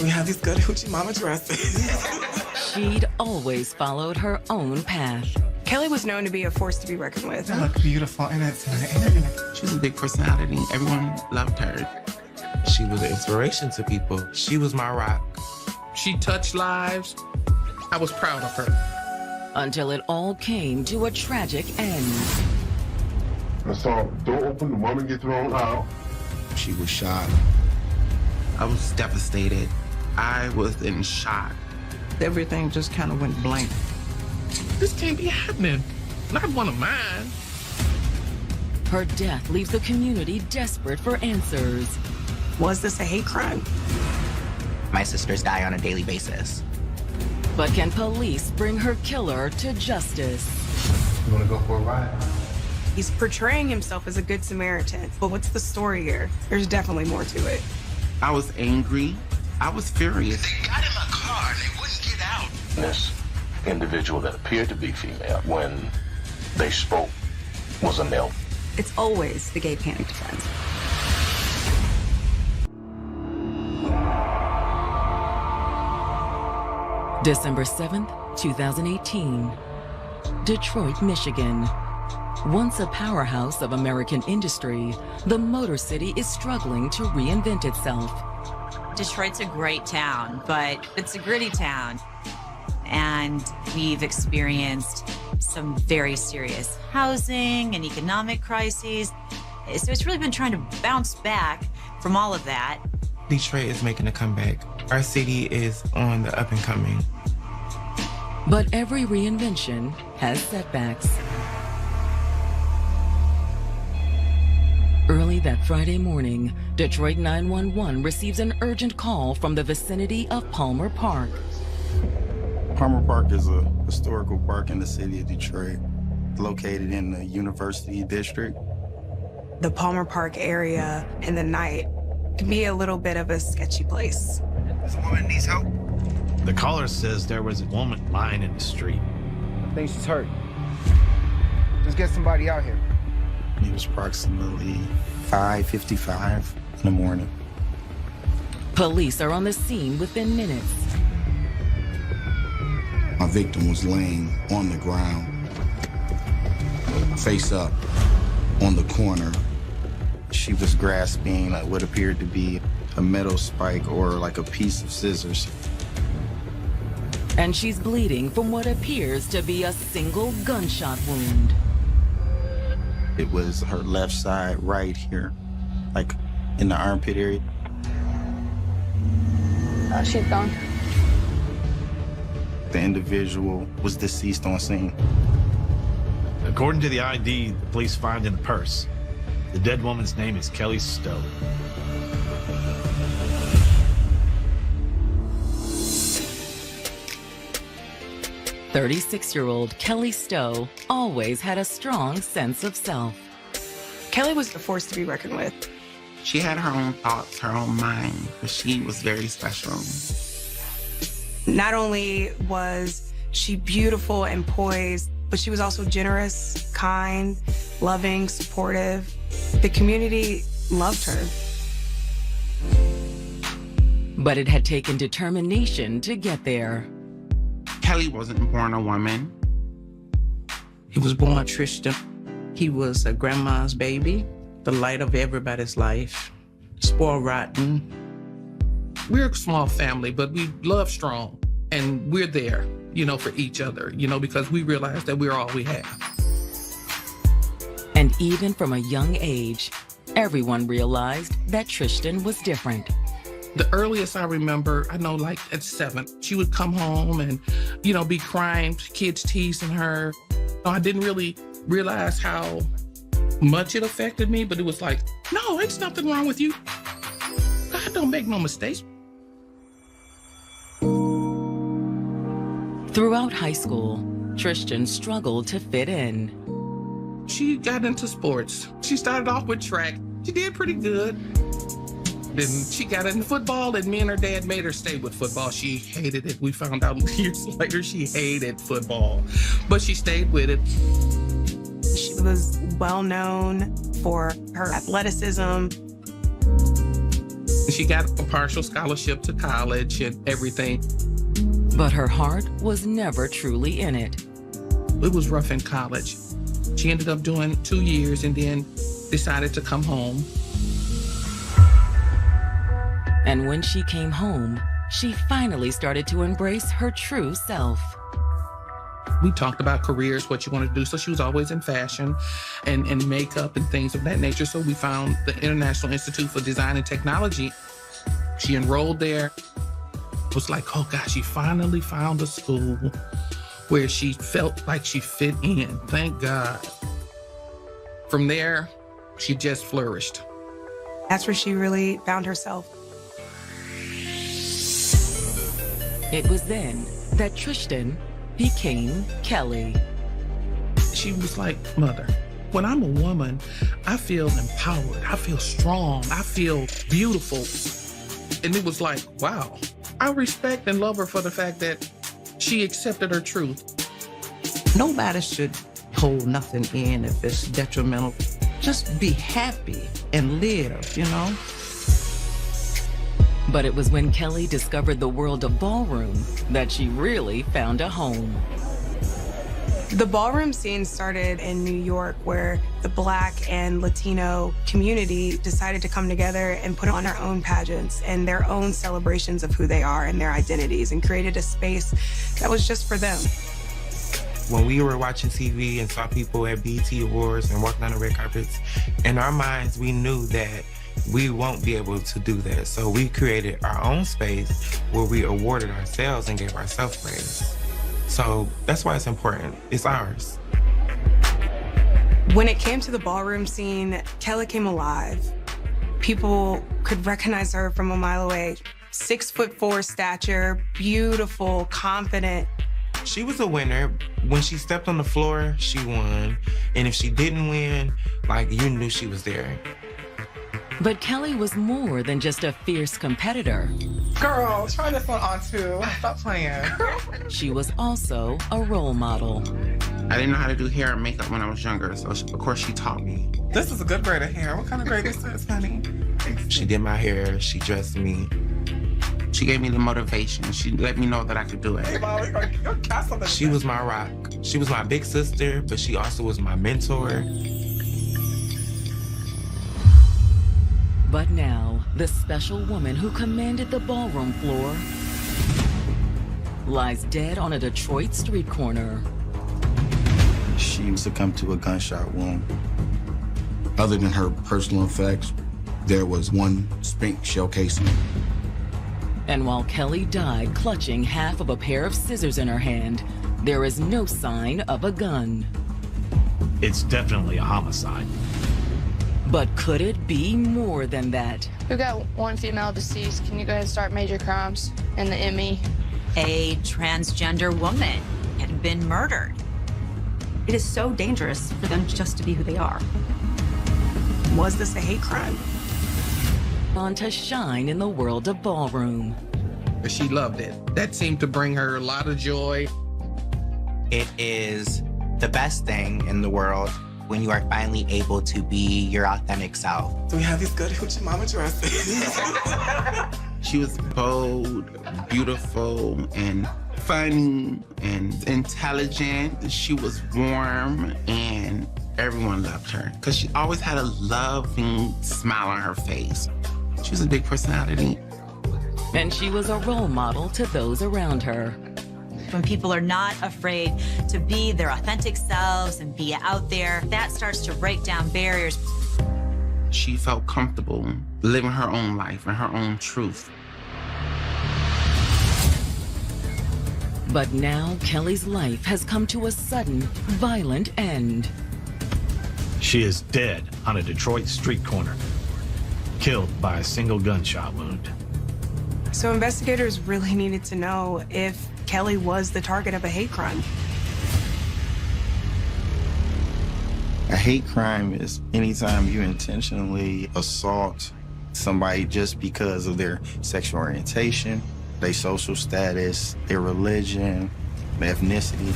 We have these good hoochie mama dresses. She'd always followed her own path. Kelly was known to be a force to be reckoned with. I look beautiful in it tonight. She was a big personality. Everyone loved her. She was an inspiration to people. She was my rock. She touched lives. I was proud of her. Until it all came to a tragic end. I saw the door open, the woman get thrown out. She was shot. I was devastated. I was in shock. Everything just kind of went blank. This can't be happening. Not one of mine. Her death leaves the community desperate for answers. Was this a hate crime? My sisters die on a daily basis. But can police bring her killer to justice? You wanna go for a ride? He's portraying himself as a good Samaritan. But what's the story here? There's definitely more to it. I was angry. I was furious. They got in my car and they wouldn't get out. This individual that appeared to be female, when they spoke, was a male. It's always the gay panic defense. December 7th, 2018. Detroit, Michigan. Once a powerhouse of American industry, the Motor City is struggling to reinvent itself. Detroit's a great town, but it's a gritty town. And we've experienced some very serious housing and economic crises. So it's really been trying to bounce back from all of that. Detroit is making a comeback. Our city is on the up and coming. But every reinvention has setbacks. Early that Friday morning, Detroit 911 receives an urgent call from the vicinity of Palmer Park. Palmer Park is a historical park in the city of Detroit, located in the University District. The Palmer Park area in the night can be a little bit of a sketchy place. This woman needs help. The caller says there was a woman lying in the street. I think she's hurt. Just get somebody out here. It was approximately 5:55 in the morning. Police are on the scene within minutes. My victim was laying on the ground, face up, on the corner. She was grasping what appeared to be a metal spike or like a piece of scissors. And she's bleeding from what appears to be a single gunshot wound. It was her left side right here, like in the armpit area. Oh, she's gone. The individual was deceased on scene. According to the ID, the police find in the purse, the dead woman's name is Kelly Stowe. "36-year-old Kelly Stowe always had a strong sense of self." Kelly was a force to be reckoned with. She had her own thoughts, her own mind, but she was very special. Not only was she beautiful and poised, but she was also generous, kind, loving, supportive. The community loved her. But it had taken determination to get there. Kelly wasn't born a woman. He was born Tristan. He was a grandma's baby, the light of everybody's life, spoiled rotten. We're a small family, but we love strong. And we're there, for each other, because we realize that we're all we have. And even from a young age, everyone realized that Tristan was different. The earliest I remember, I know like at 7, she would come home and, be crying, kids teasing her. I didn't really realize how much it affected me, but it was like, no, there's nothing wrong with you. God don't make no mistakes. Throughout high school, Tristan struggled to fit in. She got into sports. She started off with track. She did pretty good. Then she got into football, and me and her dad made her stay with football. She hated it. We found out years later she hated football, but she stayed with it. She was well known for her athleticism. She got a partial scholarship to college and everything. But her heart was never truly in it. It was rough in college. She ended up doing 2 years and then decided to come home. And when she came home, she finally started to embrace her true self. We talked about careers, what you want to do. So she was always in fashion and makeup and things of that nature. So we found the International Institute for Design and Technology. She enrolled there. It was like, oh gosh, she finally found a school where she felt like she fit in. Thank God. From there, she just flourished. That's where she really found herself. It was then that Tristan became Kelly. She was like, mother, when I'm a woman, I feel empowered. I feel strong. I feel beautiful. And it was like, wow. I respect and love her for the fact that she accepted her truth. Nobody should hold nothing in if it's detrimental. Just be happy and live, you know? But it was when Kelly discovered the world of ballroom that she really found a home. The ballroom scene started in New York, where the Black and Latino community decided to come together and put on their own pageants and their own celebrations of who they are and their identities, and created a space that was just for them. When we were watching TV and saw people at BET Awards and walking on the red carpets, in our minds, we knew that we won't be able to do that. So we created our own space where we awarded ourselves and gave ourselves praise. So that's why it's important. It's ours. When it came to the ballroom scene, Kelly came alive. People could recognize her from a mile away. 6'4" stature, beautiful, confident. She was a winner. When she stepped on the floor, she won. And if she didn't win, like, you knew she was there. But Kelly was more than just a fierce competitor. Girl, try this one on too. Stop playing. She was also a role model. I didn't know how to do hair and makeup when I was younger, so of course she taught me. This is a good braid of hair. What kind of braid is this, honey? She did my hair, she dressed me. She gave me the motivation. She let me know that I could do it. Hey, Mom, you're castle. She was my rock. She was my big sister, but she also was my mentor. But now, the special woman who commanded the ballroom floor lies dead on a Detroit street corner. She succumbed to a gunshot wound. Other than her personal effects, there was one spent shell casing. And while Kelly died clutching half of a pair of scissors in her hand, there is no sign of a gun. It's definitely a homicide. But could it be more than that? We've got one female deceased. Can you go ahead and start major crimes in the ME? A transgender woman had been murdered. It is so dangerous for them just to be who they are. Was this a hate crime? On to shine in the world of ballroom. She loved it. That seemed to bring her a lot of joy. It is the best thing in the world when you are finally able to be your authentic self. So we have these good hoochie mama dresses. She was bold, beautiful, and funny, and intelligent. She was warm, and everyone loved her because she always had a loving smile on her face. She was a big personality. And she was a role model to those around her. When people are not afraid to be their authentic selves and be out there, that starts to break down barriers. She felt comfortable living her own life and her own truth. But now Kelly's life has come to a sudden, violent end. She is dead on a Detroit street corner, killed by a single gunshot wound. So investigators really needed to know if Kelly was the target of a hate crime. A hate crime is anytime you intentionally assault somebody just because of their sexual orientation, their social status, their religion, their ethnicity.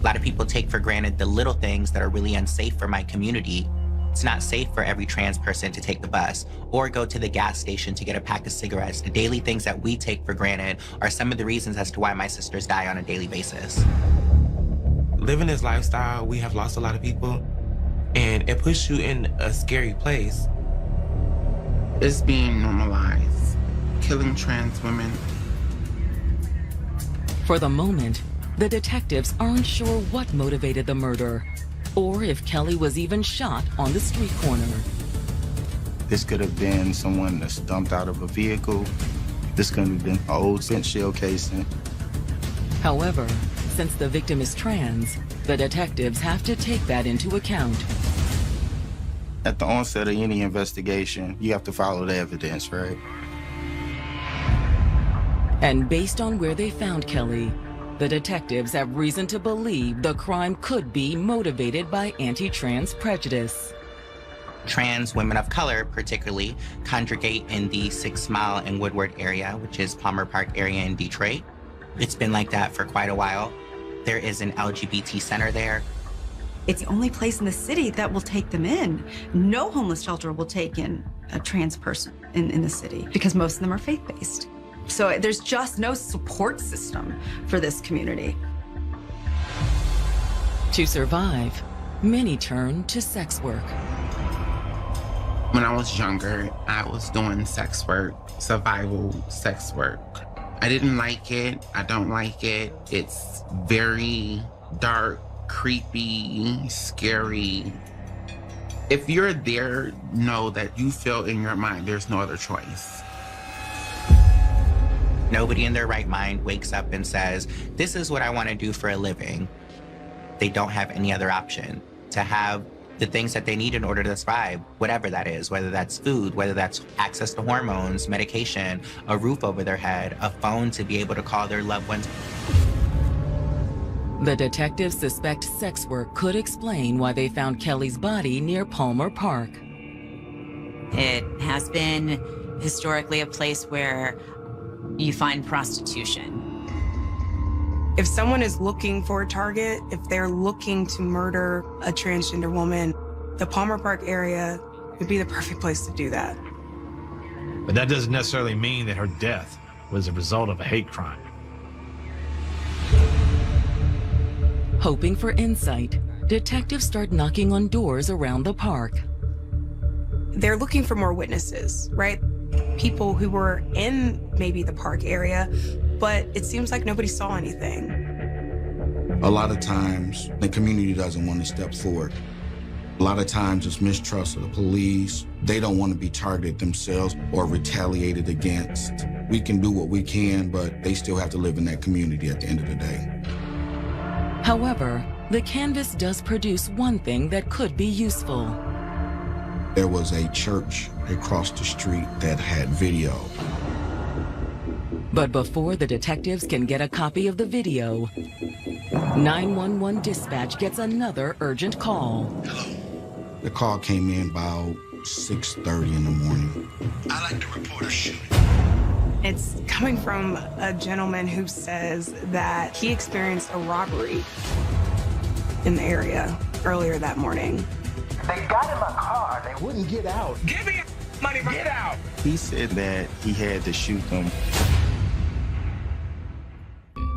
A lot of people take for granted the little things that are really unsafe for my community. It's not safe for every trans person to take the bus or go to the gas station to get a pack of cigarettes. The daily things that we take for granted are some of the reasons as to why my sisters die on a daily basis. Living this lifestyle, we have lost a lot of people, and it puts you in a scary place. It's being normalized, killing trans women. For the moment, the detectives aren't sure what motivated the murder, or if Kelly was even shot on the street corner. This could have been someone that's dumped out of a vehicle. This could have been an old spent shell casing. However, since the victim is trans, the detectives have to take that into account. At the onset of any investigation, you have to follow the evidence, right? And based on where they found Kelly, the detectives have reason to believe the crime could be motivated by anti-trans prejudice. Trans women of color, particularly, congregate in the 6 Mile and Woodward area, which is Palmer Park area in Detroit. It's been like that for quite a while. There is an LGBT center there. It's the only place in the city that will take them in. No homeless shelter will take in a trans person in the city because most of them are faith-based. So there's just no support system for this community. To survive, many turn to sex work. When I was younger, I was doing sex work, survival sex work. I didn't like it. I don't like it. It's very dark, creepy, scary. If you're there, know that you feel in your mind there's no other choice. Nobody in their right mind wakes up and says, this is what I want to do for a living. They don't have any other option to have the things that they need in order to survive, whatever that is, whether that's food, whether that's access to hormones, medication, a roof over their head, a phone to be able to call their loved ones. The detectives suspect sex work could explain why they found Kelly's body near Palmer Park. It has been historically a place where you find prostitution. If someone is looking for a target, if they're looking to murder a transgender woman, the Palmer Park area would be the perfect place to do that. But that doesn't necessarily mean that her death was a result of a hate crime. Hoping for insight, detectives start knocking on doors around the park. They're looking for more witnesses, right? People who were in maybe the park area, but it seems like nobody saw anything. A lot of times, the community doesn't want to step forward. A lot of times, it's mistrust of the police. They don't want to be targeted themselves or retaliated against. We can do what we can, but they still have to live in that community at the end of the day. However, the canvas does produce one thing that could be useful. There was a church across the street that had video. But before the detectives can get a copy of the video, 911 dispatch gets another urgent call. The call came in about 6:30 in the morning. I like to report a shooting. It's coming from a gentleman who says that he experienced a robbery in the area earlier that morning. They got in my car. They wouldn't get out. Give me money, get out. He said that he had to shoot them.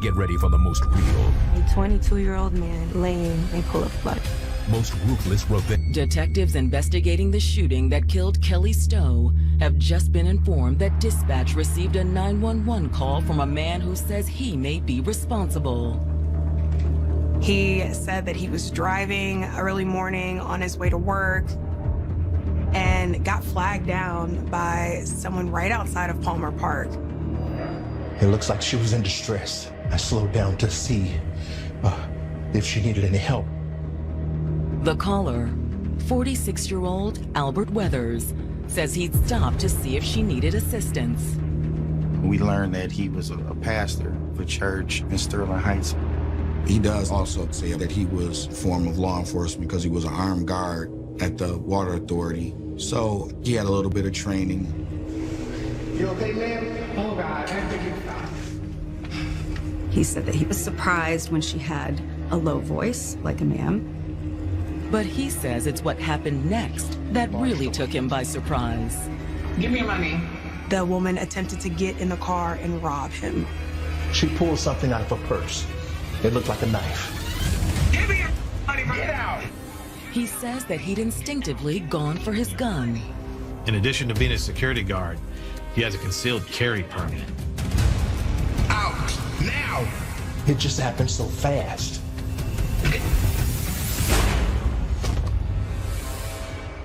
Get ready for the most real, A 22-year-old man laying in a pool of blood. most ruthless revenge. Detectives investigating the shooting that killed Kelly Stowe have just been informed that dispatch received a 911 call from a man who says he may be responsible. He said that he was driving early morning on his way to work and got flagged down by someone right outside of Palmer Park. It looks like she was in distress. I slowed down to see if she needed any help. The caller, 46-year-old Albert Weathers, says he'd stopped to see if she needed assistance. We learned that he was a pastor of a church in Sterling Heights. He does also say that he was a form of law enforcement because he was an armed guard at the Water Authority. So he had a little bit of training. You okay, ma'am? Oh, God, I think you're fine. He said that he was surprised when she had a low voice, like a man. But he says it's what happened next that really took him by surprise. Give me your money. The woman attempted to get in the car and rob him. She pulled something out of her purse. It looked like a knife. Give me your money. Get out. He says that he'd instinctively gone for his gun. In addition to being a security guard, he has a concealed carry permit. Out now! It just happened so fast.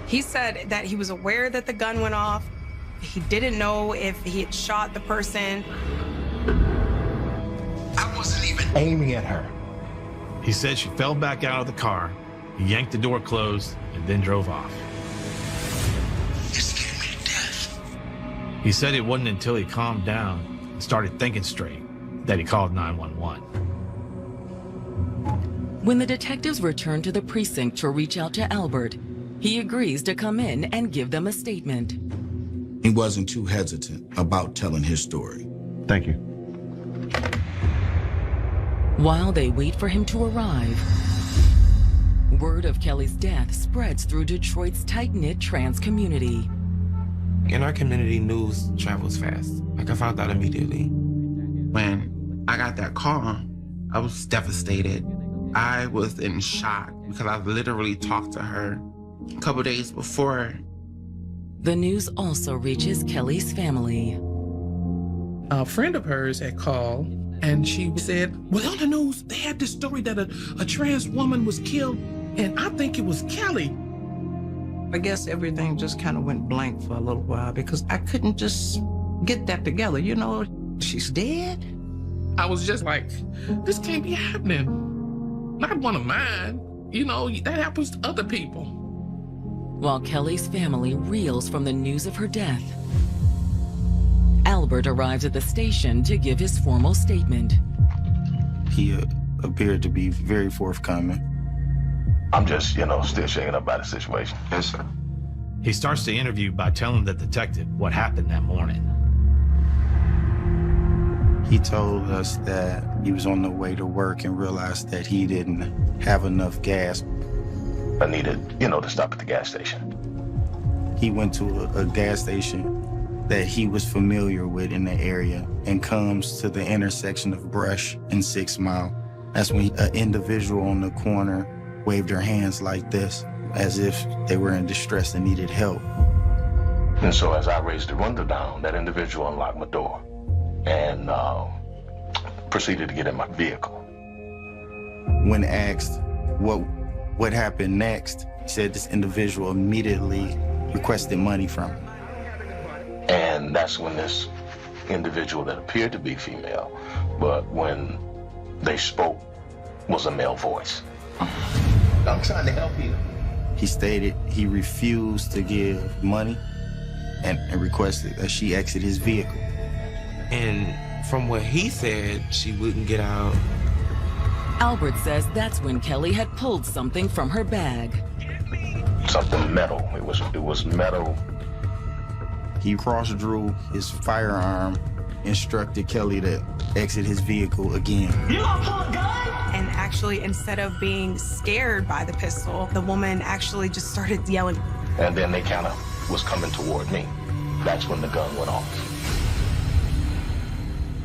He said that he was aware that the gun went off. He didn't know if he had shot the person. I wasn't even aiming at her. He said she fell back out of the car, he yanked the door closed, and then drove off. You scared me to death. He said it wasn't until he calmed down and started thinking straight that he called 911. When the detectives return to the precinct to reach out to Albert, he agrees to come in and give them a statement. He wasn't too hesitant about telling his story. Thank you. While they wait for him to arrive, word of Kelly's death spreads through Detroit's tight-knit trans community. In our community, news travels fast. Like, I found out immediately. When I got that call, I was devastated. I was in shock because I literally talked to her a couple days before. The news also reaches Kelly's family. A friend of hers had called and she said, well, on the news, they had this story that a trans woman was killed, and I think it was Kelly. I guess everything just kind of went blank for a little while because I couldn't just get that together. You know, she's dead. I was just like, this can't be happening. Not one of mine. You know, that happens to other people. While Kelly's family reels from the news of her death, Albert arrives at the station to give his formal statement. He appeared to be very forthcoming. I'm just, still shaken up by the situation. Yes, sir. He starts the interview by telling the detective what happened that morning. He told us that he was on the way to work and realized that he didn't have enough gas. I needed, to stop at the gas station. He went to a gas station that he was familiar with in the area and comes to the intersection of Brush and 6 Mile. That's when an individual on the corner waved their hands like this, as if they were in distress and needed help. And so as I raised the window down, that individual unlocked my door and proceeded to get in my vehicle. When asked what happened next, he said this individual immediately requested money from him. And that's when this individual that appeared to be female, but when they spoke, was a male voice. I'm trying to help you. He stated he refused to give money and requested that she exit his vehicle. And from what he said, she wouldn't get out. Albert says that's when Kelly had pulled something from her bag. Something metal. It was metal. He cross-drew his firearm, instructed Kelly to exit his vehicle again. You gonna pull a gun? And actually, instead of being scared by the pistol, the woman actually just started yelling. And then they kind of was coming toward me. That's when the gun went off.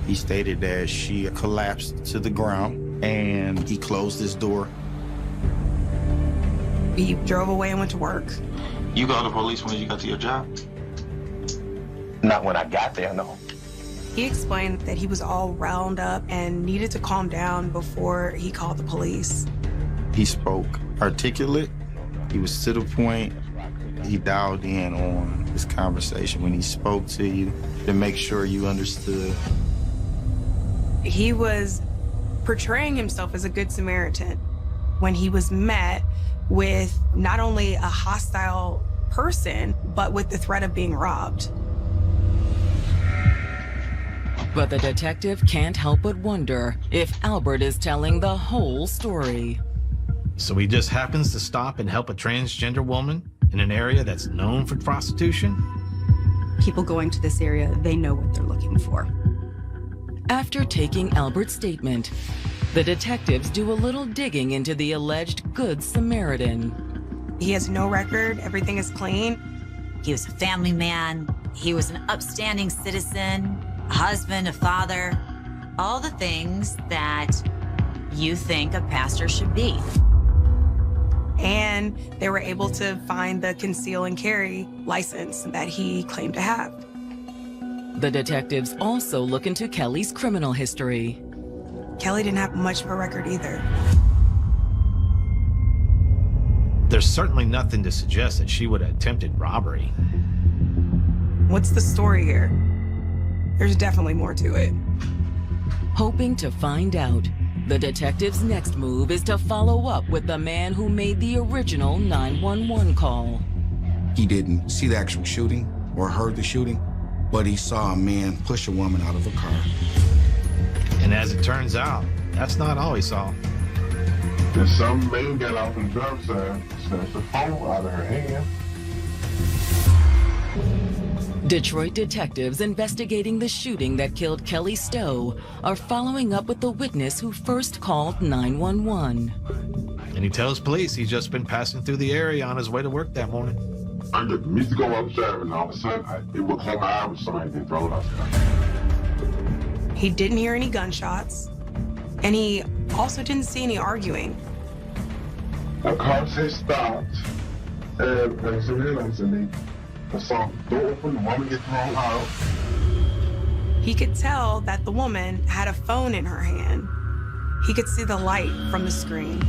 He stated that she collapsed to the ground and he closed his door. He drove away and went to work. You called the police when you got to your job? Not when I got there, no. He explained that he was all riled up and needed to calm down before he called the police. He spoke articulate. He was to the point. He dialed in on this conversation when he spoke to you to make sure you understood. He was portraying himself as a good Samaritan when he was met with not only a hostile person, but with the threat of being robbed. But the detective can't help but wonder if Albert is telling the whole story. So he just happens to stop and help a transgender woman in an area that's known for prostitution? People going to this area, they know what they're looking for. After taking Albert's statement, the detectives do a little digging into the alleged Good Samaritan. He has no record. Everything is clean. He was a family man. He was an upstanding citizen, a husband, a father, all the things that you think a pastor should be. And they were able to find the conceal and carry license that he claimed to have. The detectives also look into Kelly's criminal history. Kelly didn't have much of a record either. There's certainly nothing to suggest that she would have attempted robbery. What's the story here? There's definitely more to it. Hoping to find out, the detective's next move is to follow up with the man who made the original 911 call. He didn't see the actual shooting or heard the shooting, but he saw a man push a woman out of a car. And as it turns out, that's not all he saw. Then some man got off in the driver's side, snatched the phone out of her hand. Detroit detectives investigating the shooting that killed Kelly Stowe are following up with the witness who first called 911. And he tells police he's just been passing through the area on his way to work that morning. I just used to go upstairs, and all of a sudden, it would come out with somebody being thrown outside. He didn't hear any gunshots, and he also didn't see any arguing. The car had stopped, and there's a realize me. I saw the door open, the woman get thrown out. He could tell that the woman had a phone in her hand. He could see the light from the screen.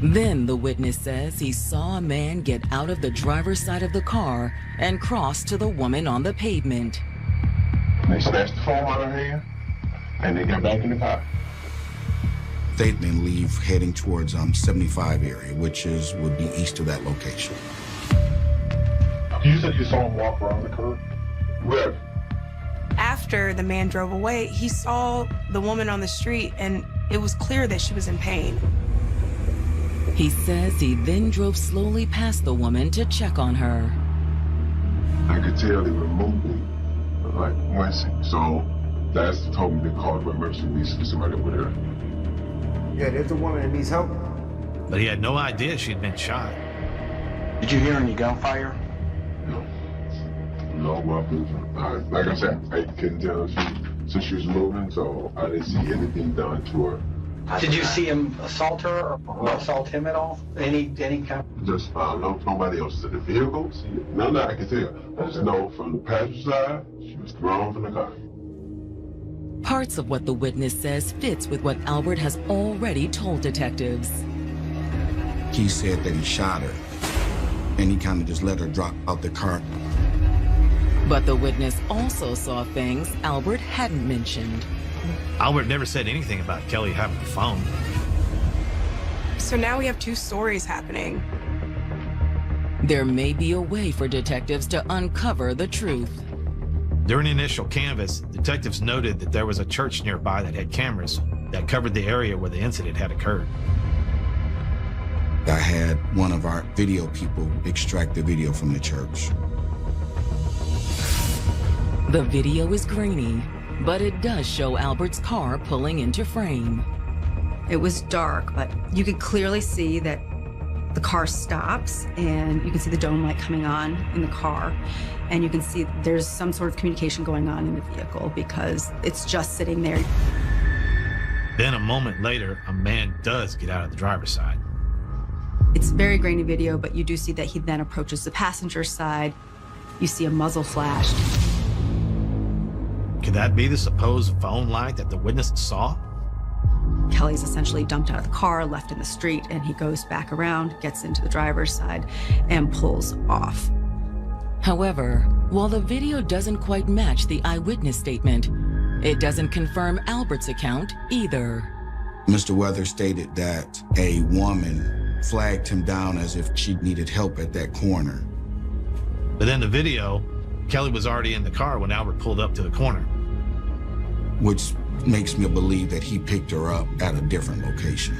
Then the witness says he saw a man get out of the driver's side of the car and cross to the woman on the pavement. They snatched the phone out of her hand, and they got back in the car. They then leave heading towards 75 area, which would be east of that location. You said you saw him walk around the curb? Where? After the man drove away, he saw the woman on the street, and it was clear that she was in pain. He says he then drove slowly past the woman to check on her. I could tell they were moving, like wincing. So that's told me to call the emergency police to somebody over there. Yeah, there's a woman that needs help. But he had no idea she'd been shot. Did you hear any gunfire? No weapons. Like I said, I couldn't tell since she was moving, so I didn't see anything done to her. Did you see him assault her or assault him at all? Any kind? Just nobody else in the vehicles. None that I can tell. I just know from the passenger side, she was thrown from the car. Parts of what the witness says fits with what Albert has already told detectives. He said that he shot her, and he kind of just let her drop out the car. But the witness also saw things Albert hadn't mentioned. Albert never said anything about Kelly having a phone. So now we have two stories happening. There may be a way for detectives to uncover the truth. During the initial canvass, detectives noted that there was a church nearby that had cameras that covered the area where the incident had occurred. I had one of our video people extract the video from the church. The video is grainy, but it does show Albert's car pulling into frame. It was dark, but you could clearly see that the car stops, and you can see the dome light coming on in the car, and you can see there's some sort of communication going on in the vehicle because it's just sitting there. Then a moment later, a man does get out of the driver's side. It's very grainy video, but you do see that he then approaches the passenger side. You see a muzzle flashed. Could that be the supposed phone light that the witness saw? Kelly's essentially dumped out of the car, left in the street, and he goes back around, gets into the driver's side, and pulls off. However, while the video doesn't quite match the eyewitness statement, it doesn't confirm Albert's account either. Mr. Weather stated that a woman flagged him down as if she needed help at that corner. But in the video, Kelly was already in the car when Albert pulled up to the corner. Which makes me believe that he picked her up at a different location.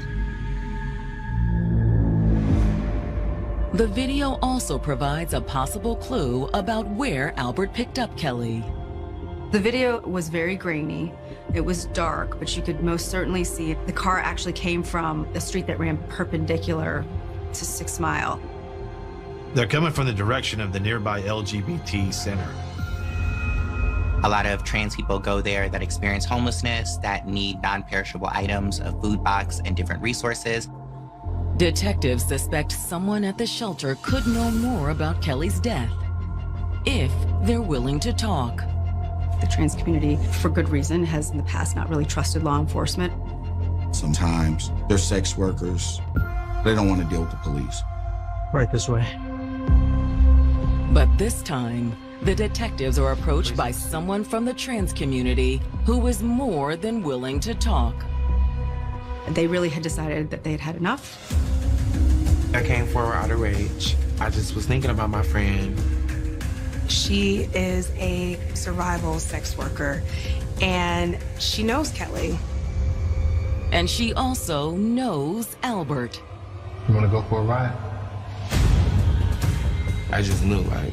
The video also provides a possible clue about where Albert picked up Kelly. The video was very grainy. It was dark, but you could most certainly see the car actually came from a street that ran perpendicular to 6 Mile. They're coming from the direction of the nearby LGBT center. A lot of trans people go there that experience homelessness, that need non-perishable items, a food box, and different resources. Detectives suspect someone at the shelter could know more about Kelly's death, if they're willing to talk. The trans community, for good reason, has in the past not really trusted law enforcement. Sometimes they're sex workers. They don't want to deal with the police. Right this way. But this time, the detectives are approached by someone from the trans community who is more than willing to talk. They really had decided that they had had enough. I came forward out of rage. I just was thinking about my friend. She is a survival sex worker, and she knows Kelly. And she also knows Albert. You want to go for a ride? I just knew, like,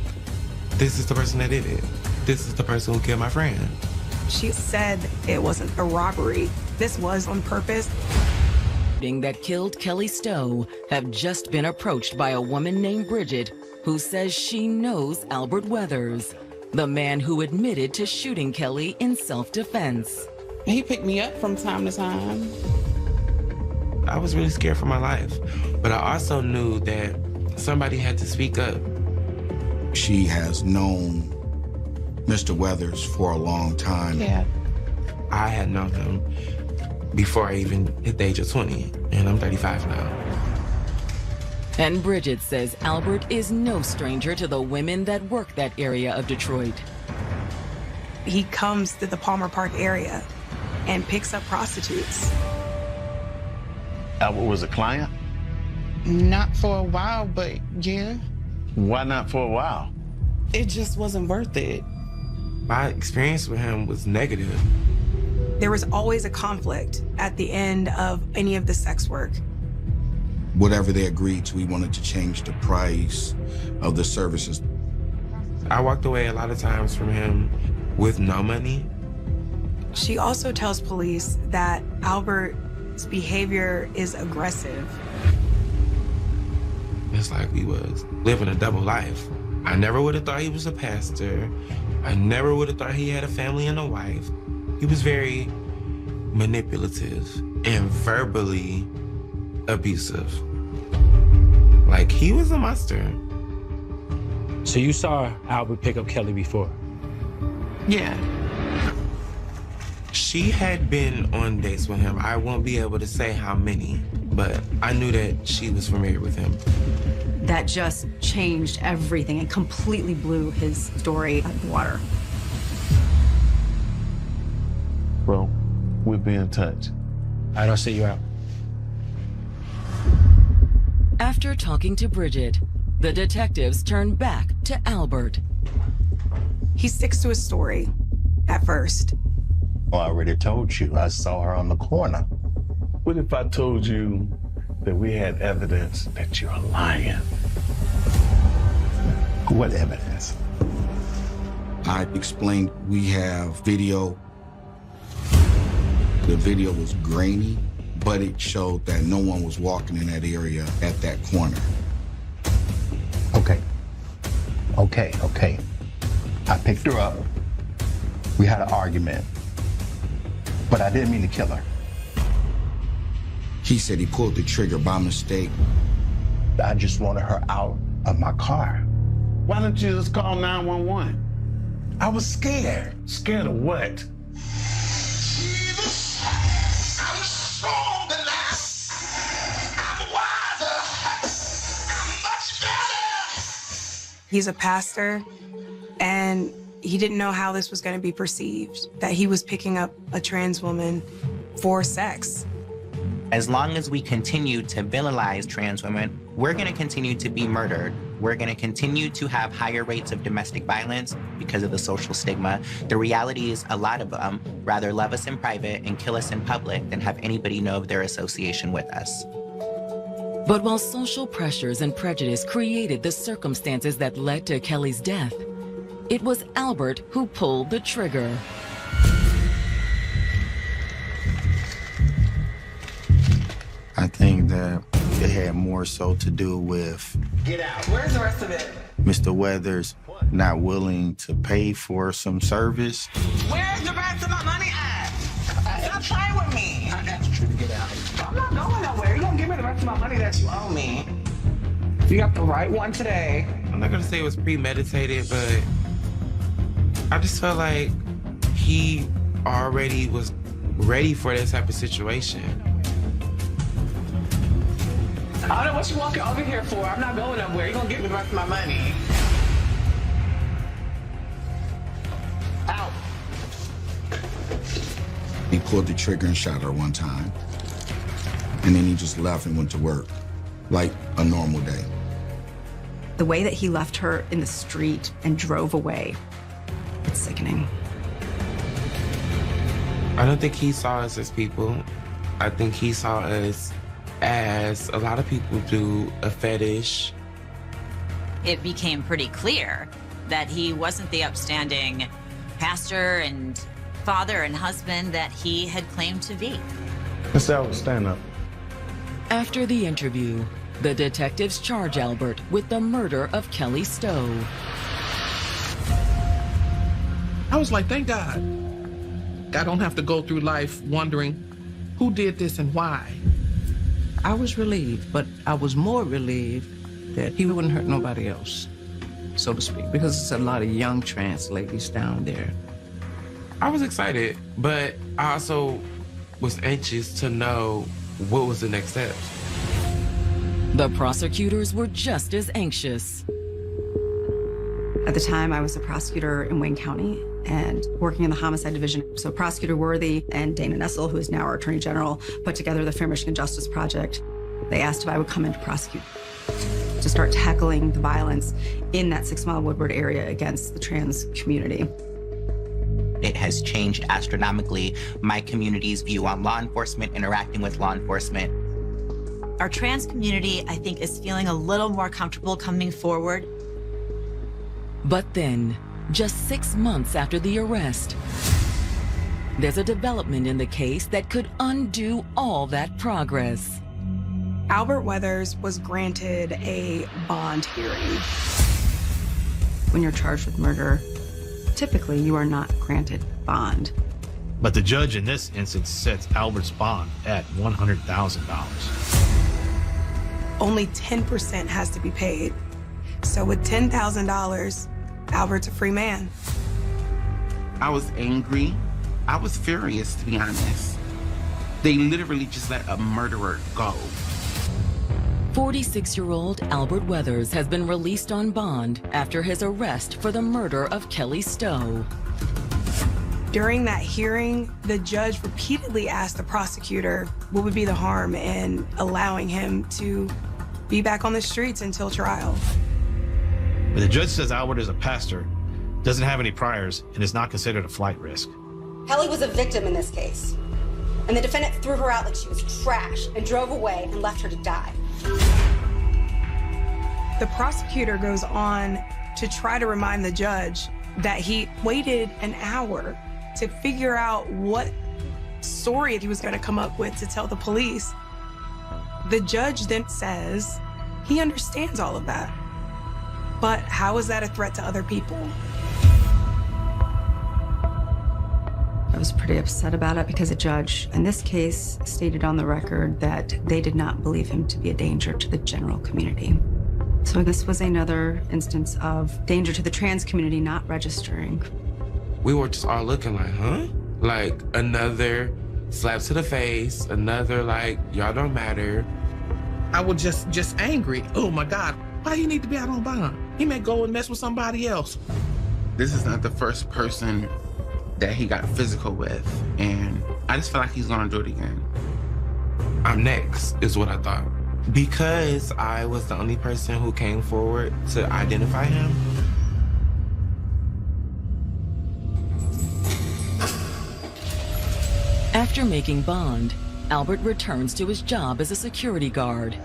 this is the person that did it. This is the person who killed my friend. She said it wasn't a robbery. This was on purpose. That killed Kelly Stowe have just been approached by a woman named Bridget who says she knows Albert Weathers, the man who admitted to shooting Kelly in self-defense. He picked me up from time to time. I was really scared for my life, but I also knew that somebody had to speak up. She has known Mr. Weathers for a long time. Yeah. I had known him before I even hit the age of 20, and I'm 35 now. And Bridget says Albert is no stranger to the women that work that area of Detroit. He comes to the Palmer Park area and picks up prostitutes. Albert was a client? Not for a while, but yeah. Why not for a while? It just wasn't worth it. My experience with him was negative. There was always a conflict at the end of any of the sex work. Whatever they agreed to, we wanted to change the price of the services. I walked away a lot of times from him with no money. She also tells police that Albert's behavior is aggressive. It's like we was living a double life. I never would have thought he was a pastor. I never would have thought he had a family and a wife. He was very manipulative and verbally abusive. Like, he was a monster. So you saw Albert pick up Kelly before? Yeah. She had been on dates with him. I won't be able to say how many, but I knew that she was familiar with him. That just changed everything and completely blew his story out of the water. Well, we'll be in touch. I don't see you out. After talking to Bridget, the detectives turn back to Albert. He sticks to his story at first. Well, I already told you. I saw her on the corner. What if I told you that we had evidence that you're lying? What evidence? I explained we have video. The video was grainy, but it showed that no one was walking in that area at that corner. Okay. I picked her up. We had an argument. But I didn't mean to kill her. He said he pulled the trigger by mistake. I just wanted her out of my car. Why didn't you just call 911? I was scared. Scared of what? He's a pastor, and he didn't know how this was going to be perceived, that he was picking up a trans woman for sex. As long as we continue to villainize trans women, we're going to continue to be murdered. We're going to continue to have higher rates of domestic violence because of the social stigma. The reality is a lot of them rather love us in private and kill us in public than have anybody know of their association with us. But while social pressures and prejudice created the circumstances that led to Kelly's death, it was Albert who pulled the trigger. I think that It had more so to do with Get out. Where's the rest of it? Mr. Weathers not willing to pay for some service. Where's the rest of my money at? Stop playing with me. I asked you to get out. I'm not going nowhere. You're going to give me the rest of my money that you owe me. You got the right one today. I'm not gonna say it was premeditated, but I just felt like he already was ready for this type of situation. I don't know what you walking over here for. I'm not going nowhere. You're going to give me the rest of my money. Out. He pulled the trigger and shot her one time. And then he just left and went to work, like a normal day. The way that he left her in the street and drove away, it's sickening. I don't think he saw us as people. I think he saw us as a lot of people do, a fetish. It became pretty clear that he wasn't the upstanding pastor and father and husband that he had claimed to be. Miss Albert, stand up. After the interview, the detectives charge Albert with the murder of Kelly Stowe. I was like, thank God. I don't have to go through life wondering who did this and why. I was relieved, but I was more relieved that he wouldn't hurt nobody else, so to speak, because it's a lot of young trans ladies down there. I was excited, but I also was anxious to know what was the next step. The prosecutors were just as anxious. At the time, I was a prosecutor in Wayne County and working in the homicide division. So Prosecutor Worthy and Dana Nessel, who is now our Attorney General, put together the Fair Michigan Justice Project. They asked if I would come in to prosecute, to start tackling the violence in that 6 Mile Woodward area against the trans community. It has changed astronomically my community's view on law enforcement, interacting with law enforcement. Our trans community, I think, is feeling a little more comfortable coming forward. But then, just 6 months after the arrest, there's a development in the case that could undo all that progress. Albert Weathers was granted a bond hearing. When you're charged with murder, typically you are not granted bond. But the judge in this instance sets Albert's bond at $100,000. Only 10% has to be paid. So with $10,000, Albert's a free man. I was angry. I was furious, to be honest. They literally just let a murderer go. 46-year-old Albert Weathers has been released on bond after his arrest for the murder of Kelly Stowe. During that hearing, the judge repeatedly asked the prosecutor what would be the harm in allowing him to be back on the streets until trial. But the judge says Albert is a pastor, doesn't have any priors, and is not considered a flight risk. Kelly was a victim in this case, and the defendant threw her out like she was trash and drove away and left her to die. The prosecutor goes on to try to remind the judge that he waited an hour to figure out what story he was going to come up with to tell the police. The judge then says he understands all of that. But how is that a threat to other people? I was pretty upset about it because the judge, in this case, stated on the record that they did not believe him to be a danger to the general community. So this was another instance of danger to the trans community not registering. We were just all looking like, huh? Like another slap to the face, another like, y'all don't matter. I was just angry. Oh my God, why he need to be out on bond? He may go and mess with somebody else. This is not the first person that he got physical with, and I just feel like he's gonna do it again. I'm next, is what I thought. Because I was the only person who came forward to identify him. After making bond, Albert returns to his job as a security guard.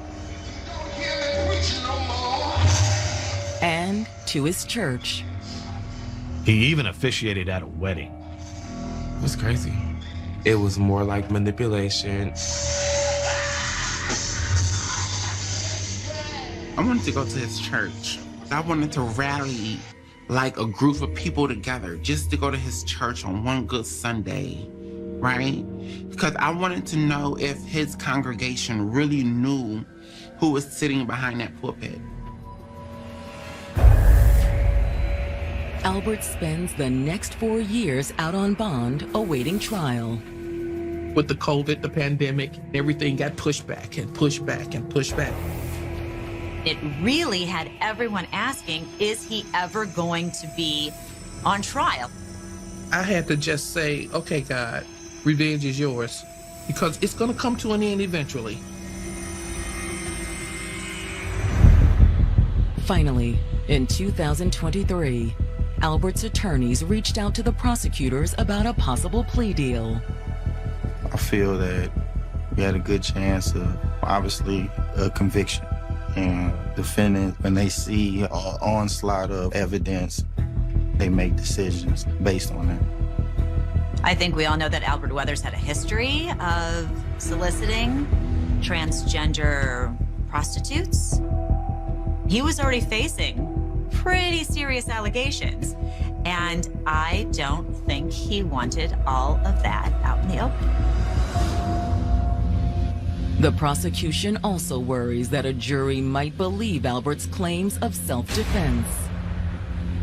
And to his church. He even officiated at a wedding. It was crazy. It was more like manipulation. I wanted to go to his church. I wanted to rally like a group of people together just to go to his church on one good Sunday, right? Because I wanted to know if his congregation really knew who was sitting behind that pulpit. Albert spends the next 4 years out on bond awaiting trial. With the COVID, the pandemic, everything got pushed back and pushed back and pushed back. It really had everyone asking, is he ever going to be on trial? I had to just say, okay, God, revenge is yours, because it's going to come to an end eventually. Finally, in 2023, Albert's attorneys reached out to the prosecutors about a possible plea deal. I feel that we had a good chance of, obviously, a conviction. And defendants, when they see an onslaught of evidence, they make decisions based on that. I think we all know that Albert Weathers had a history of soliciting transgender prostitutes. He was already facing pretty serious allegations, and I don't think he wanted all of that out in the open. The prosecution also worries that a jury might believe Albert's claims of self-defense.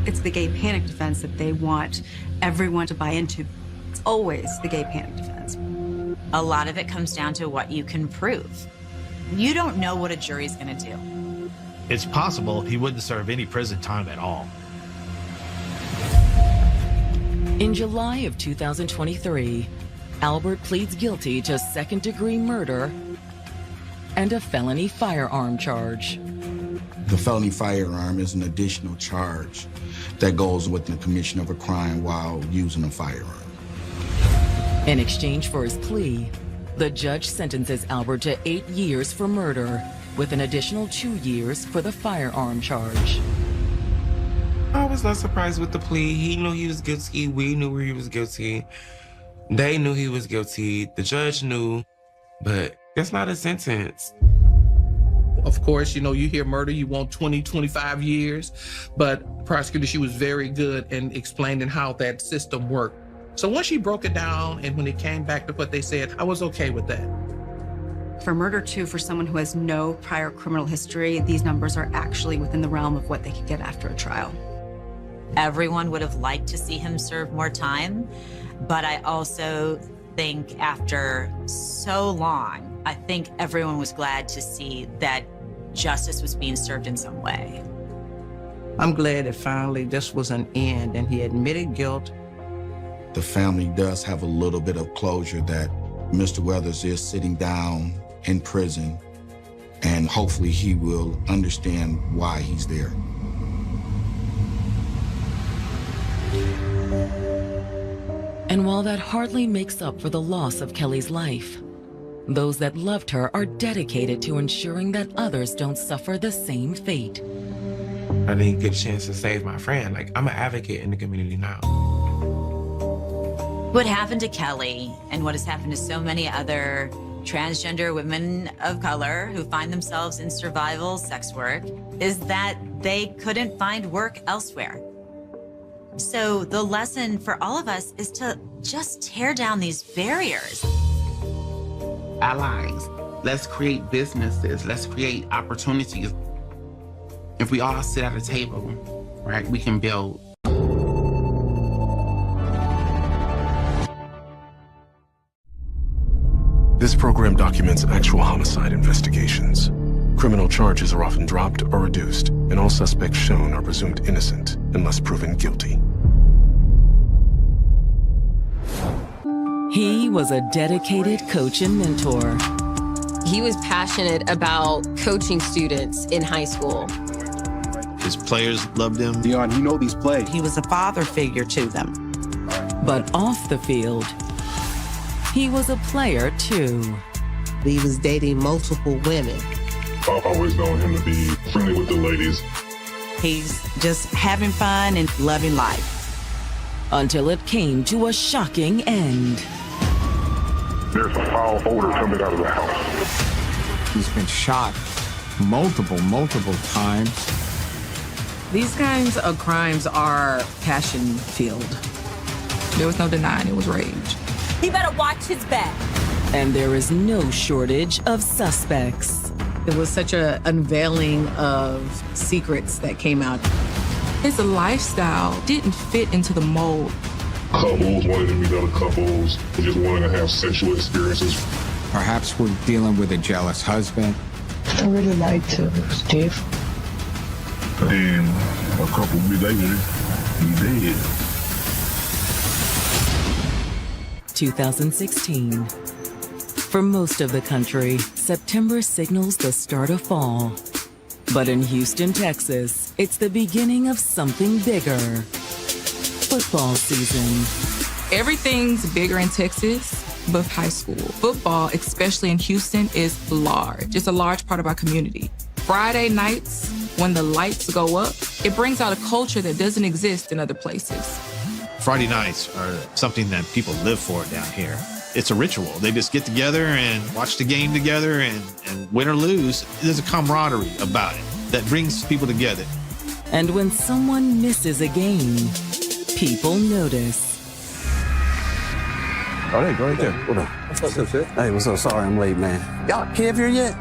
It's the gay panic defense that they want everyone to buy into. It's always the gay panic defense. A lot of it comes down to what you can prove. You don't know what a jury's gonna do. It's possible he wouldn't serve any prison time at all. In July of 2023, Albert pleads guilty to second-degree murder and a felony firearm charge. The felony firearm is an additional charge that goes with the commission of a crime while using a firearm. In exchange for his plea, the judge sentences Albert to 8 years for murder, with an additional 2 years for the firearm charge. I was not surprised with the plea. He knew he was guilty. We knew he was guilty. They knew he was guilty. The judge knew, but that's not a sentence. Of course, you know, you hear murder, you want 20, 25 years, but the prosecutor, she was very good in explaining how that system worked. So once she broke it down and when it came back to what they said, I was okay with that. For murder, too, for someone who has no prior criminal history, these numbers are actually within the realm of what they could get after a trial. Everyone would have liked to see him serve more time, but I also think after so long, I think everyone was glad to see that justice was being served in some way. I'm glad that finally this was an end and he admitted guilt. The family does have a little bit of closure that Mr. Weathers is sitting down in prison, and hopefully he will understand why he's there. And while that hardly makes up for the loss of Kelly's life, those that loved her are dedicated to ensuring that others don't suffer the same fate. I didn't get a chance to save my friend. Like, I'm an advocate in the community now. What happened to Kelly and what has happened to so many other transgender women of color who find themselves in survival sex work is that they couldn't find work elsewhere. So the lesson for all of us is to just tear down these barriers. Allies, let's create businesses, let's create opportunities. If we all sit at a table, right, we can build. This program documents actual homicide investigations. Criminal charges are often dropped or reduced, and all suspects shown are presumed innocent unless proven guilty. He was a dedicated coach and mentor. He was passionate about coaching students in high school. His players loved him. Dion, you know these plays. He was a father figure to them. But off the field, he was a player too. He was dating multiple women. I've always known him to be friendly with the ladies. He's just having fun and loving life. Until it came to a shocking end. There's a foul odor coming out of the house. He's been shot multiple times. These kinds of crimes are passion-filled. There was no denying it was rage. He better watch his back. And there is no shortage of suspects. It was such an unveiling of secrets that came out. His lifestyle didn't fit into the mold. Couples wanted to meet other couples, they just wanted to have sexual experiences. Perhaps we're dealing with a jealous husband. I really liked Steve. And a couple of weeks later, he did. 2016. For most of the country, September signals the start of fall. But in Houston, Texas, it's the beginning of something bigger. Football season. Everything's bigger in Texas, but high school. Football, especially in Houston, is large. It's a large part of our community. Friday nights, when the lights go up, it brings out a culture that doesn't exist in other places. Friday nights are something that people live for down here. It's a ritual. They just get together and watch the game together, and win or lose, there's a camaraderie about it that brings people together. And when someone misses a game, people notice. Oh, there you go, right there. What up? What's up, sis? Hey, what's up? Sorry I'm late, man. Y'all Kev here yet?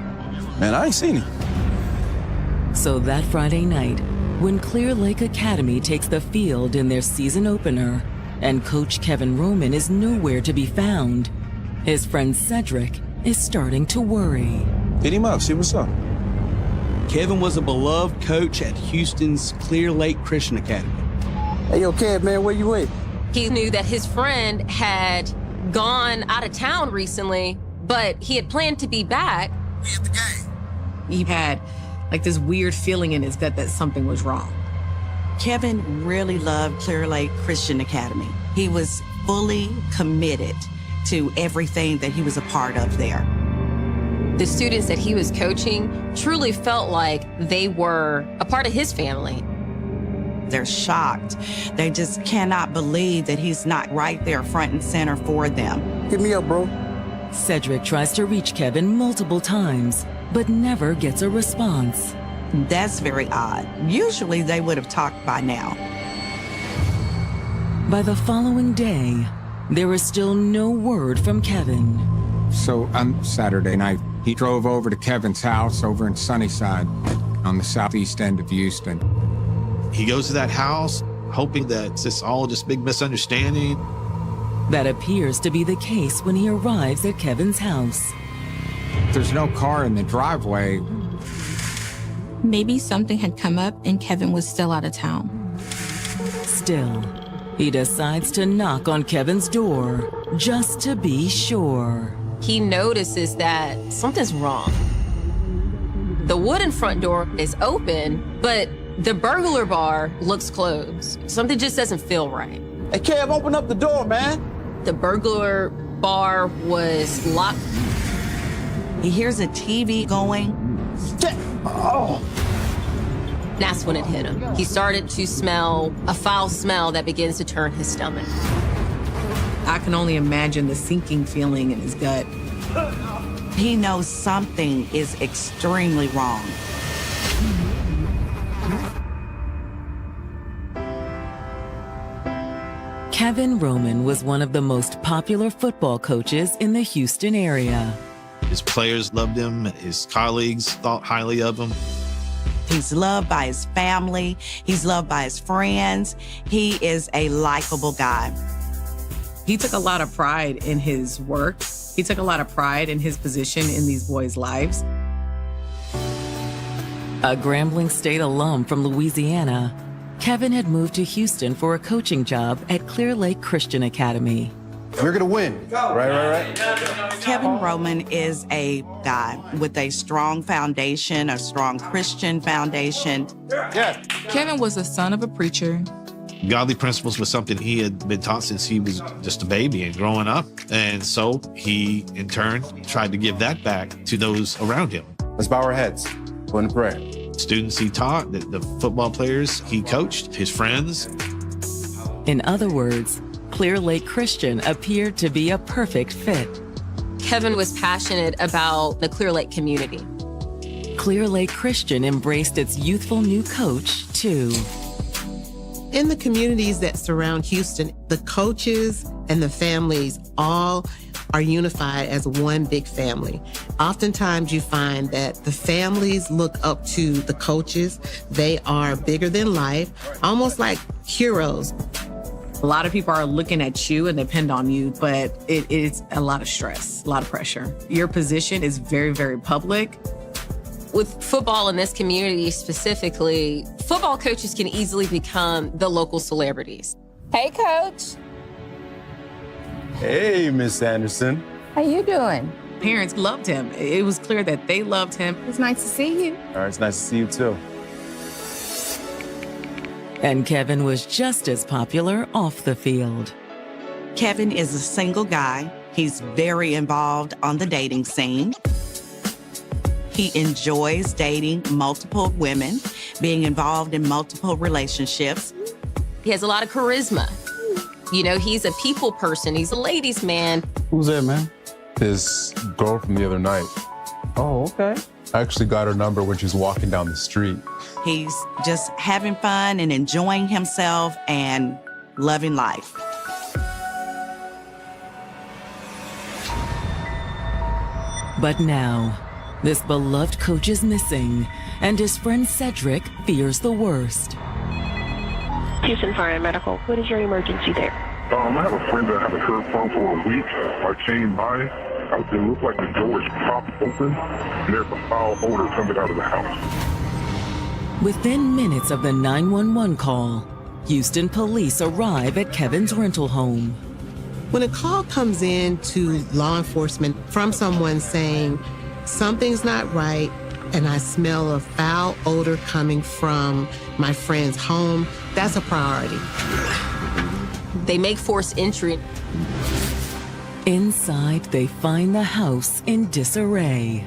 Man, I ain't seen him. So that Friday night, when Clear Lake Academy takes the field in their season opener, and Coach Kevin Roman is nowhere to be found, his friend Cedric is starting to worry. Hit him up, see what's up. Kevin was a beloved coach at Houston's Clear Lake Christian Academy. Hey, yo, Kev, man, where you at? He knew that his friend had gone out of town recently, but he had planned to be back. He had like this weird feeling in his gut that something was wrong. Kevin really loved Clear Lake Christian Academy. He was fully committed to everything that he was a part of there. The students that he was coaching truly felt like they were a part of his family. They're shocked. They just cannot believe that he's not right there front and center for them. Hit me up, bro. Cedric tries to reach Kevin multiple times, but never gets a response. That's very odd. Usually they would have talked by now. By the following day, there is still no word from Kevin. So on Saturday night, he drove over to Kevin's house over in Sunnyside on the southeast end of Houston. He goes to that house hoping that it's just all just big misunderstanding. That appears to be the case when he arrives at Kevin's house. There's no car in the driveway. Maybe something had come up and Kevin was still out of town. Still, he decides to knock on Kevin's door just to be sure. He notices that something's wrong. The wooden front door is open, but the burglar bar looks closed. Something just doesn't feel right. Hey, Kev, open up the door, man. The burglar bar was locked. He hears a TV going. Oh. That's when it hit him. He started to smell a foul smell that begins to turn his stomach. I can only imagine the sinking feeling in his gut. He knows something is extremely wrong. Kevin Roman was one of the most popular football coaches in the Houston area. His players loved him, his colleagues thought highly of him. He's loved by his family. He's loved by his friends. He is a likable guy. He took a lot of pride in his work. He took a lot of pride in his position in these boys' lives. A Grambling State alum from Louisiana, Kevin had moved to Houston for a coaching job at Clear Lake Christian Academy. We're gonna win. Right. Kevin Roman is a guy with a strong foundation, a strong Christian foundation. Yeah. Kevin was the son of a preacher. Godly principles was something he had been taught since he was just a baby and growing up. And so he, in turn, tried to give that back to those around him. Let's bow our heads. Go in prayer. Students he taught, the football players he coached, his friends. In other words, Clear Lake Christian appeared to be a perfect fit. Kevin was passionate about the Clear Lake community. Clear Lake Christian embraced its youthful new coach, too. In the communities that surround Houston, the coaches and the families all are unified as one big family. Oftentimes you find that the families look up to the coaches. They are bigger than life, almost like heroes. A lot of people are looking at you and depend on you, but it is a lot of stress, a lot of pressure. Your position is very, very public. With football in this community specifically, football coaches can easily become the local celebrities. Hey, Coach. Hey, Miss Anderson. How you doing? Parents loved him. It was clear that they loved him. It's nice to see you. All right, it's nice to see you too. And Kevin was just as popular off the field. Kevin is a single guy. He's very involved on the dating scene. He enjoys dating multiple women, being involved in multiple relationships. He has a lot of charisma. You know, he's a people person. He's a ladies' man. Who's that, man? His girl from the other night. Oh, okay. I actually got her number when she's walking down the street. He's just having fun and enjoying himself and loving life. But now, this beloved coach is missing, and his friend Cedric fears the worst. Houston Fire and Medical, what is your emergency there? I have a friend that I haven't heard from for a week. I came by. It looked like the door is propped open, and there's a foul odor coming out of the house. Within minutes of the 911 call, Houston police arrive at Kevin's rental home. When a call comes in to law enforcement from someone saying, something's not right, and I smell a foul odor coming from my friend's home, that's a priority. They make forced entry. Inside, they find the house in disarray.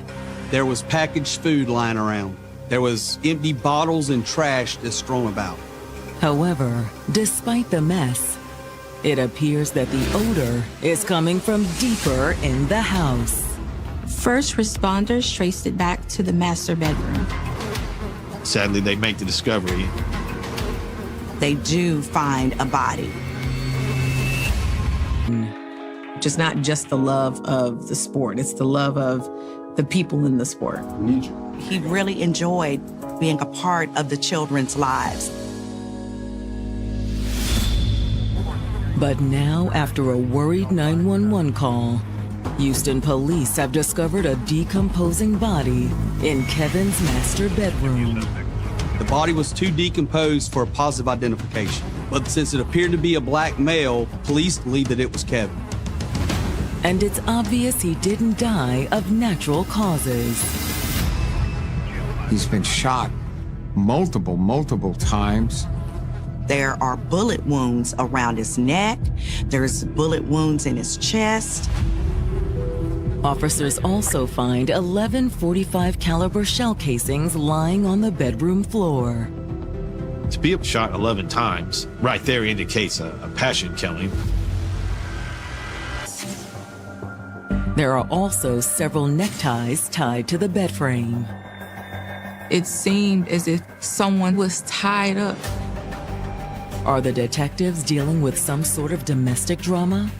There was packaged food lying around. There was empty bottles and trash that's strewn about. However, despite the mess, it appears that the odor is coming from deeper in the house. First responders traced it back to the master bedroom. Sadly, they make the discovery. They do find a body. It's not just the love of the sport, it's the love of the people in the sport. He really enjoyed being a part of the children's lives. But now, after a worried 911 call, Houston police have discovered a decomposing body in Kevin's master bedroom. The body was too decomposed for a positive identification. But since it appeared to be a black male, police believe that it was Kevin. And it's obvious he didn't die of natural causes. He's been shot multiple times. There are bullet wounds around his neck. There's bullet wounds in his chest. Officers also find 11 .45 caliber shell casings lying on the bedroom floor. To be shot 11 times, right there indicates a passion killing. There are also several neckties tied to the bed frame. It seemed as if someone was tied up. Are the detectives dealing with some sort of domestic drama?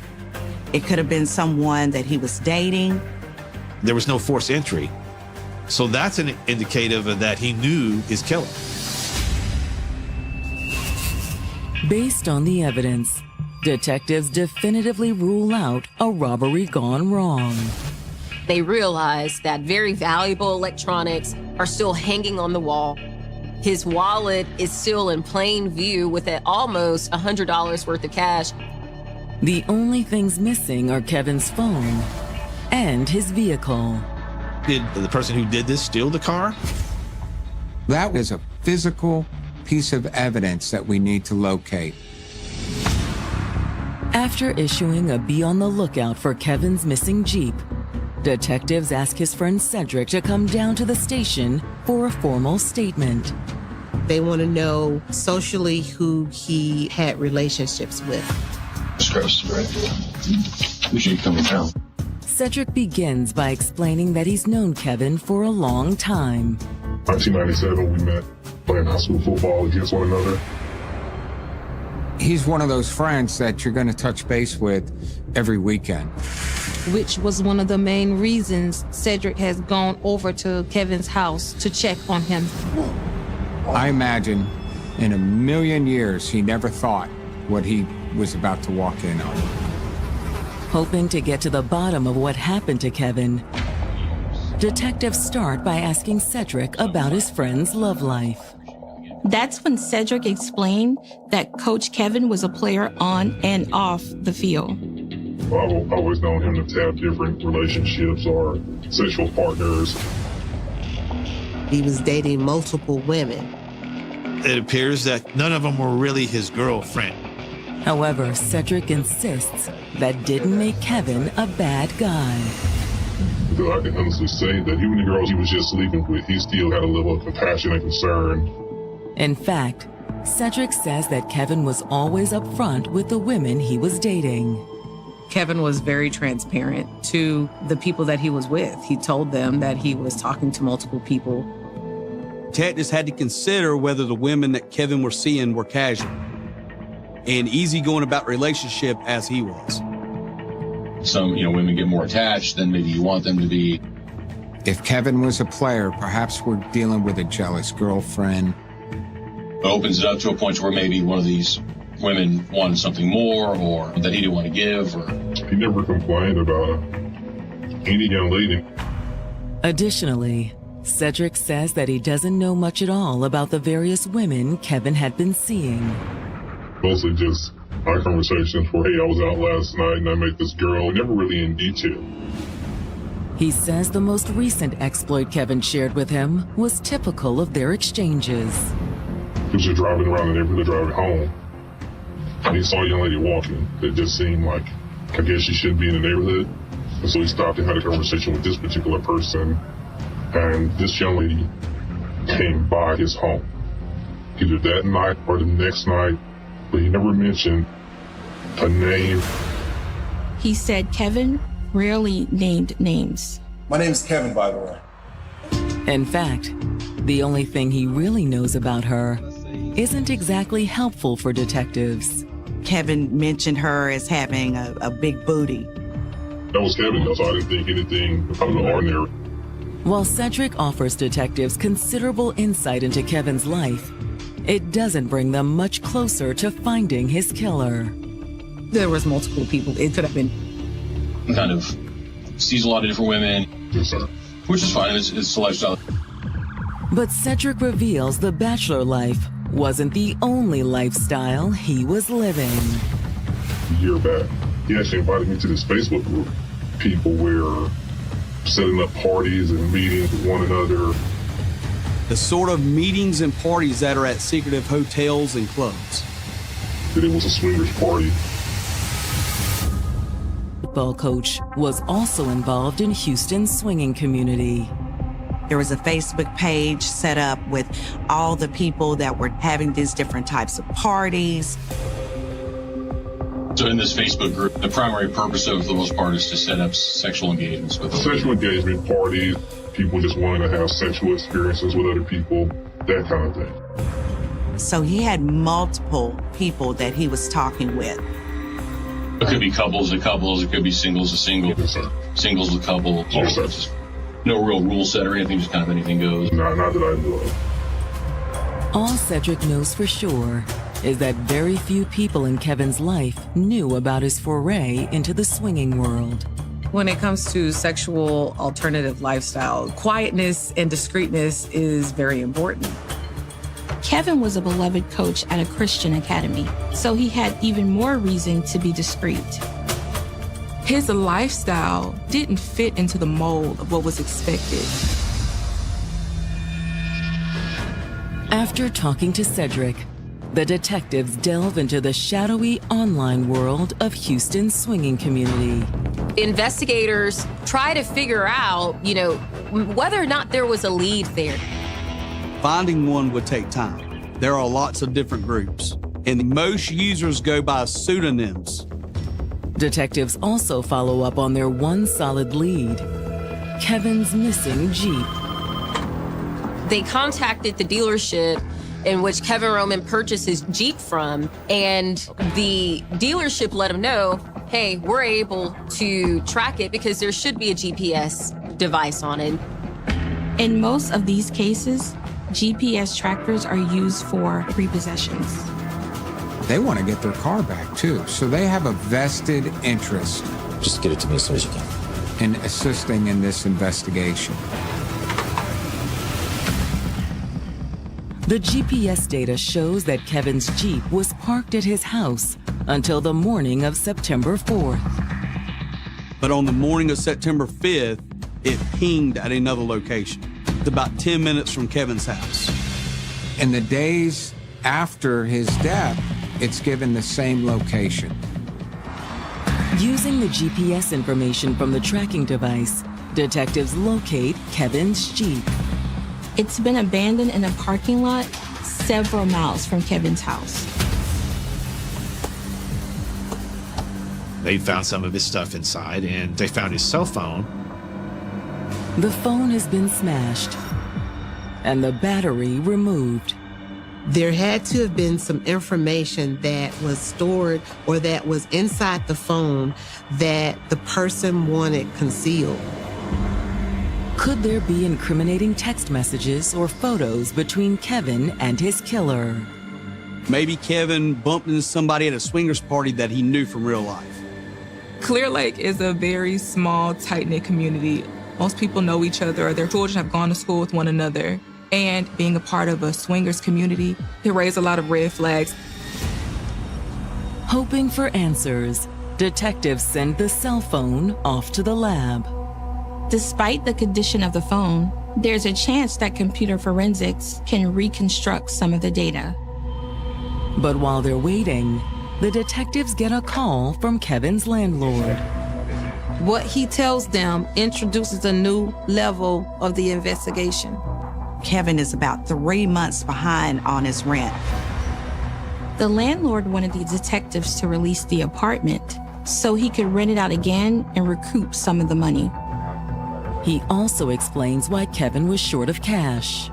It could have been someone that he was dating. There was no forced entry. So that's an indicative of that he knew his killer. Based on the evidence, detectives definitively rule out a robbery gone wrong. They realize that very valuable electronics are still hanging on the wall. His wallet is still in plain view with almost $100 worth of cash. The only things missing are Kevin's phone and his vehicle. Did the person who did this steal the car? That is a physical piece of evidence that we need to locate. After issuing a be on the lookout for Kevin's missing Jeep, detectives ask his friend Cedric to come down to the station for a formal statement. They want to know socially who he had relationships with. Stress right there. We should come down. Cedric begins by explaining that he's known Kevin for a long time. 1997, we met playing high school football against one another. He's one of those friends that you're going to touch base with every weekend. Which was one of the main reasons Cedric has gone over to Kevin's house to check on him. I imagine in a million years he never thought what he was about to walk in on. Hoping to get to the bottom of what happened to Kevin, detectives start by asking Cedric about his friend's love life. That's when Cedric explained that Coach Kevin was a player on and off the field. I've always known him to have different relationships or sexual partners. He was dating multiple women. It appears that none of them were really his girlfriend. However, Cedric insists that didn't make Kevin a bad guy. I can honestly say that even the girls he was just sleeping with, he still had a level of compassion and concern. In fact, Cedric says that Kevin was always upfront with the women he was dating. Kevin was very transparent to the people that he was with. He told them that he was talking to multiple people. Detectives had to consider whether the women that Kevin was seeing were casual and easygoing about relationship as he was. Some, women get more attached than maybe you want them to be. If Kevin was a player, perhaps we're dealing with a jealous girlfriend. It opens it up to a point where maybe one of these women wanted something more or that he didn't want to give. Or he never complained about any young lady. Additionally, Cedric says that he doesn't know much at all about the various women Kevin had been seeing. Mostly just our conversations for, hey, I was out last night and I met this girl, never really in detail. He says the most recent exploit Kevin shared with him was typical of their exchanges. He was just driving around the neighborhood, driving home, and he saw a young lady walking. It just seemed like, I guess she shouldn't be in the neighborhood. And so he stopped and had a conversation with this particular person, and this young lady came by his home, either that night or the next night, but he never mentioned a name. He said Kevin rarely named names. My name's Kevin, by the way. In fact, the only thing he really knows about her isn't exactly helpful for detectives. Kevin mentioned her as having a big booty. That was Kevin, so I didn't think anything out of the ordinary. While Cedric offers detectives considerable insight into Kevin's life, it doesn't bring them much closer to finding his killer. There was multiple people. It could have been. Kind of sees a lot of different women. Yes, sir. Which is fine. It's a lifestyle. But Cedric reveals the bachelor life wasn't the only lifestyle he was living. A year back, he actually invited me to this Facebook group. People were setting up parties and meetings with one another. The sort of meetings and parties that are at secretive hotels and clubs. That it was a swingers party. Football coach was also involved in Houston's swinging community. There was a Facebook page set up with all the people that were having these different types of parties. So in this Facebook group, the primary purpose of the most part is to set up sexual engagements with them. Sexual engagement parties, people just wanting to have sexual experiences with other people, that kind of thing. So he had multiple people that he was talking with. It could be couples to couples, it could be singles to singles, yes, sir. Singles to couple. Yes, sir. No real rule set or anything, just kind of anything goes. No, not that I know of. All Cedric knows for sure is that very few people in Kevin's life knew about his foray into the swinging world. When it comes to sexual alternative lifestyle, quietness and discreetness is very important. Kevin was a beloved coach at a Christian academy, so he had even more reason to be discreet. His lifestyle didn't fit into the mold of what was expected. After talking to Cedric, the detectives delve into the shadowy online world of Houston's swinging community. Investigators try to figure out, whether or not there was a lead there. Finding one would take time. There are lots of different groups, and most users go by pseudonyms. Detectives also follow up on their one solid lead: Kevin's missing Jeep. They contacted the dealership in which Kevin Roman purchased his Jeep from, and the dealership let him know, hey, we're able to track it because there should be a GPS device on it. In most of these cases, GPS trackers are used for repossessions. They want to get their car back too, so they have a vested interest. Just get it to me as soon as you can. In assisting in this investigation. The GPS data shows that Kevin's Jeep was parked at his house until the morning of September 4th. But on the morning of September 5th, it pinged at another location. It's about 10 minutes from Kevin's house. In the days after his death, it's given the same location. Using the GPS information from the tracking device, detectives locate Kevin's Jeep. It's been abandoned in a parking lot several miles from Kevin's house. They found some of his stuff inside, and they found his cell phone. The phone has been smashed and the battery removed. There had to have been some information that was stored or that was inside the phone that the person wanted concealed. Could there be incriminating text messages or photos between Kevin and his killer? Maybe Kevin bumped into somebody at a swingers party that he knew from real life. Clear Lake is a very small, tight-knit community. Most people know each other, or their children have gone to school with one another. And being a part of a swingers community, it raised a lot of red flags. Hoping for answers, detectives send the cell phone off to the lab. Despite the condition of the phone, there's a chance that computer forensics can reconstruct some of the data. But while they're waiting, the detectives get a call from Kevin's landlord. What he tells them introduces a new level of the investigation. Kevin is about 3 months behind on his rent. The landlord wanted the detectives to release the apartment so he could rent it out again and recoup some of the money. He also explains why Kevin was short of cash.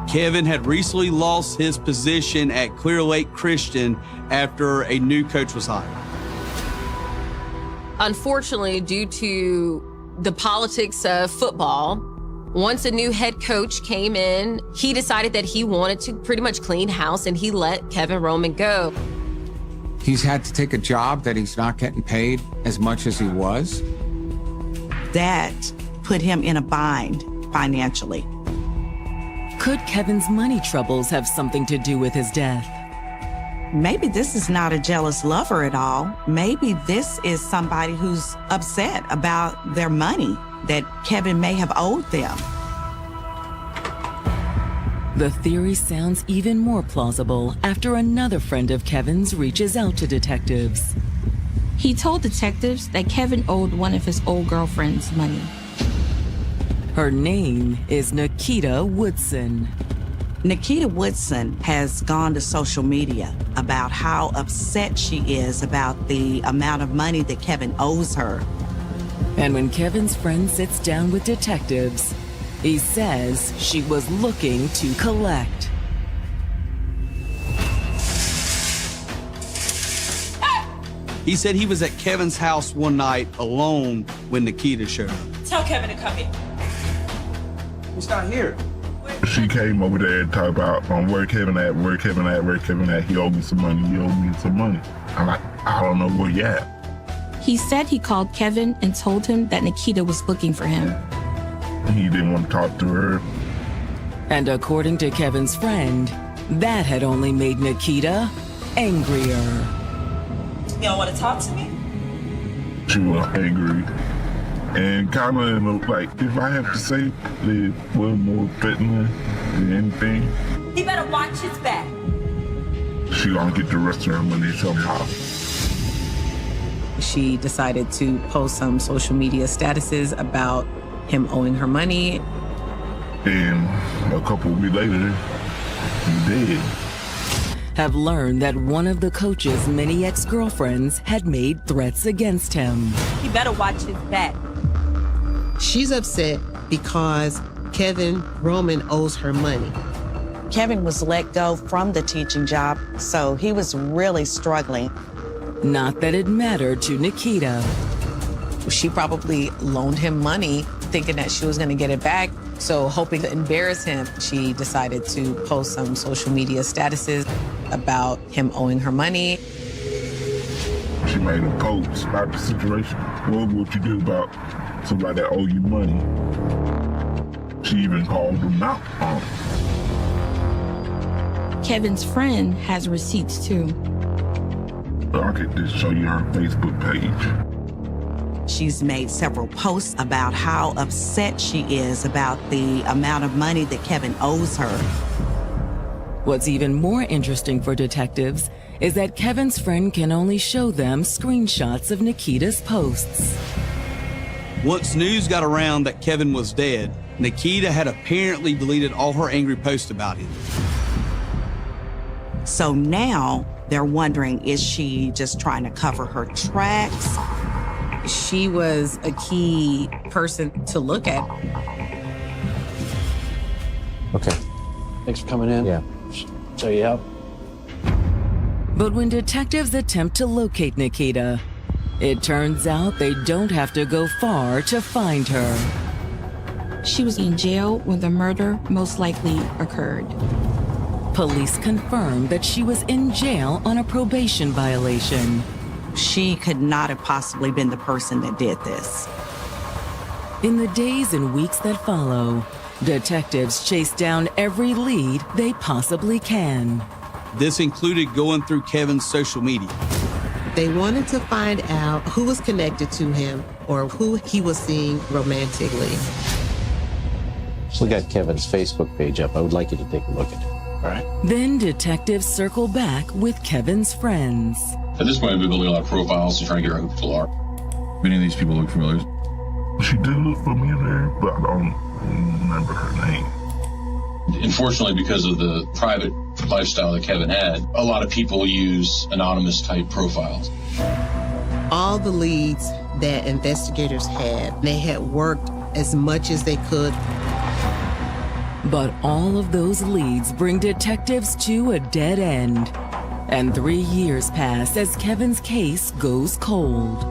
Kevin had recently lost his position at Clear Lake Christian after a new coach was hired. Unfortunately, due to the politics of football, once a new head coach came in, he decided that he wanted to pretty much clean house, and he let Kevin Roman go. He's had to take a job that he's not getting paid as much as he was. That put him in a bind financially. Could Kevin's money troubles have something to do with his death? Maybe this is not a jealous lover at all. Maybe this is somebody who's upset about their money that Kevin may have owed them. The theory sounds even more plausible after another friend of Kevin's reaches out to detectives. He told detectives that Kevin owed one of his old girlfriends money. Her name is Nikita Woodson. Nikita Woodson has gone to social media about how upset she is about the amount of money that Kevin owes her. And when Kevin's friend sits down with detectives, he says she was looking to collect. He said he was at Kevin's house one night alone when Nikita showed up. Tell Kevin to come in. He's not here. She came over there and talked about where Kevin at, where Kevin at, where Kevin at. He owed me some money, he owed me some money. I'm like, I don't know where you at. He said he called Kevin and told him that Nikita was looking for him. He didn't want to talk to her. And according to Kevin's friend, that had only made Nikita angrier. You don't want to talk to me? She was angry. And kind of like, if I have to say, it was more threatening than anything. He better watch his back. She gonna get the rest of her money somehow. She decided to post some social media statuses about him owing her money. And a couple of weeks later, he did. have learned that one of the coach's many ex-girlfriends had made threats against him. He better watch his back. She's upset because Kevin Roman owes her money. Kevin was let go from the teaching job, so he was really struggling. Not that it mattered to Nikita. She probably loaned him money thinking that she was going to get it back. So hoping to embarrass him, she decided to post some social media statuses about him owing her money. She made a post about the situation. What would you do about somebody that owe you money? She even called him out on it. Kevin's friend has receipts too. I could just show you her Facebook page. She's made several posts about how upset she is about the amount of money that Kevin owes her. What's even more interesting for detectives is that Kevin's friend can only show them screenshots of Nikita's posts. Once news got around that Kevin was dead, Nikita had apparently deleted all her angry posts about him. So now they're wondering, is she just trying to cover her tracks? She was a key person to look at. Okay. Thanks for coming in. Yeah. Show you out. But when detectives attempt to locate Nikita, it turns out they don't have to go far to find her. She was in jail when the murder most likely occurred. Police confirmed that she was in jail on a probation violation. She could not have possibly been the person that did this. In the days and weeks that follow, detectives chase down every lead they possibly can. This included going through Kevin's social media. They wanted to find out who was connected to him or who he was seeing romantically. We got Kevin's Facebook page up. I would like you to take a look at it. All right. Then detectives circle back with Kevin's friends. At this point, we've been building a lot of profiles to try to get who people are. Many of these people look familiar. She did look familiar, but I don't remember her name. Unfortunately, because of the private lifestyle that Kevin had, a lot of people use anonymous type profiles. All the leads that investigators had, they had worked as much as they could. But all of those leads bring detectives to a dead end. And 3 years pass as Kevin's case goes cold.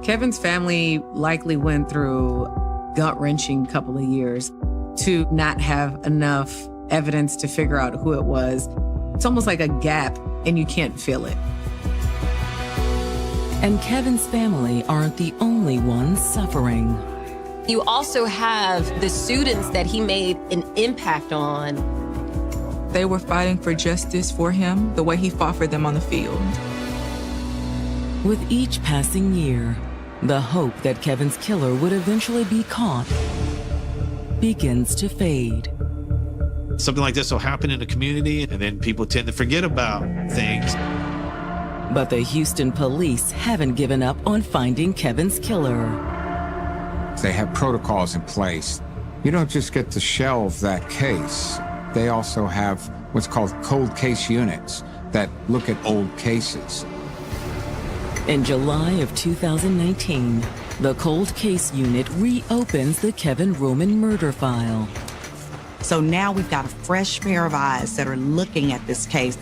Kevin's family likely went through a gut-wrenching couple of years to not have enough evidence to figure out who it was. It's almost like a gap, and you can't fill it. And Kevin's family aren't the only ones suffering. You also have the students that he made an impact on. They were fighting for justice for him the way he fought for them on the field. With each passing year, the hope that Kevin's killer would eventually be caught begins to fade. Something like this will happen in a community, and then people tend to forget about things. But the Houston police haven't given up on finding Kevin's killer. They have protocols in place. You don't just get to shelve that case. They also have what's called cold case units that look at old cases. In July of 2019, the Cold Case Unit reopens the Kevin Roman murder file. So now we've got a fresh pair of eyes that are looking at this case.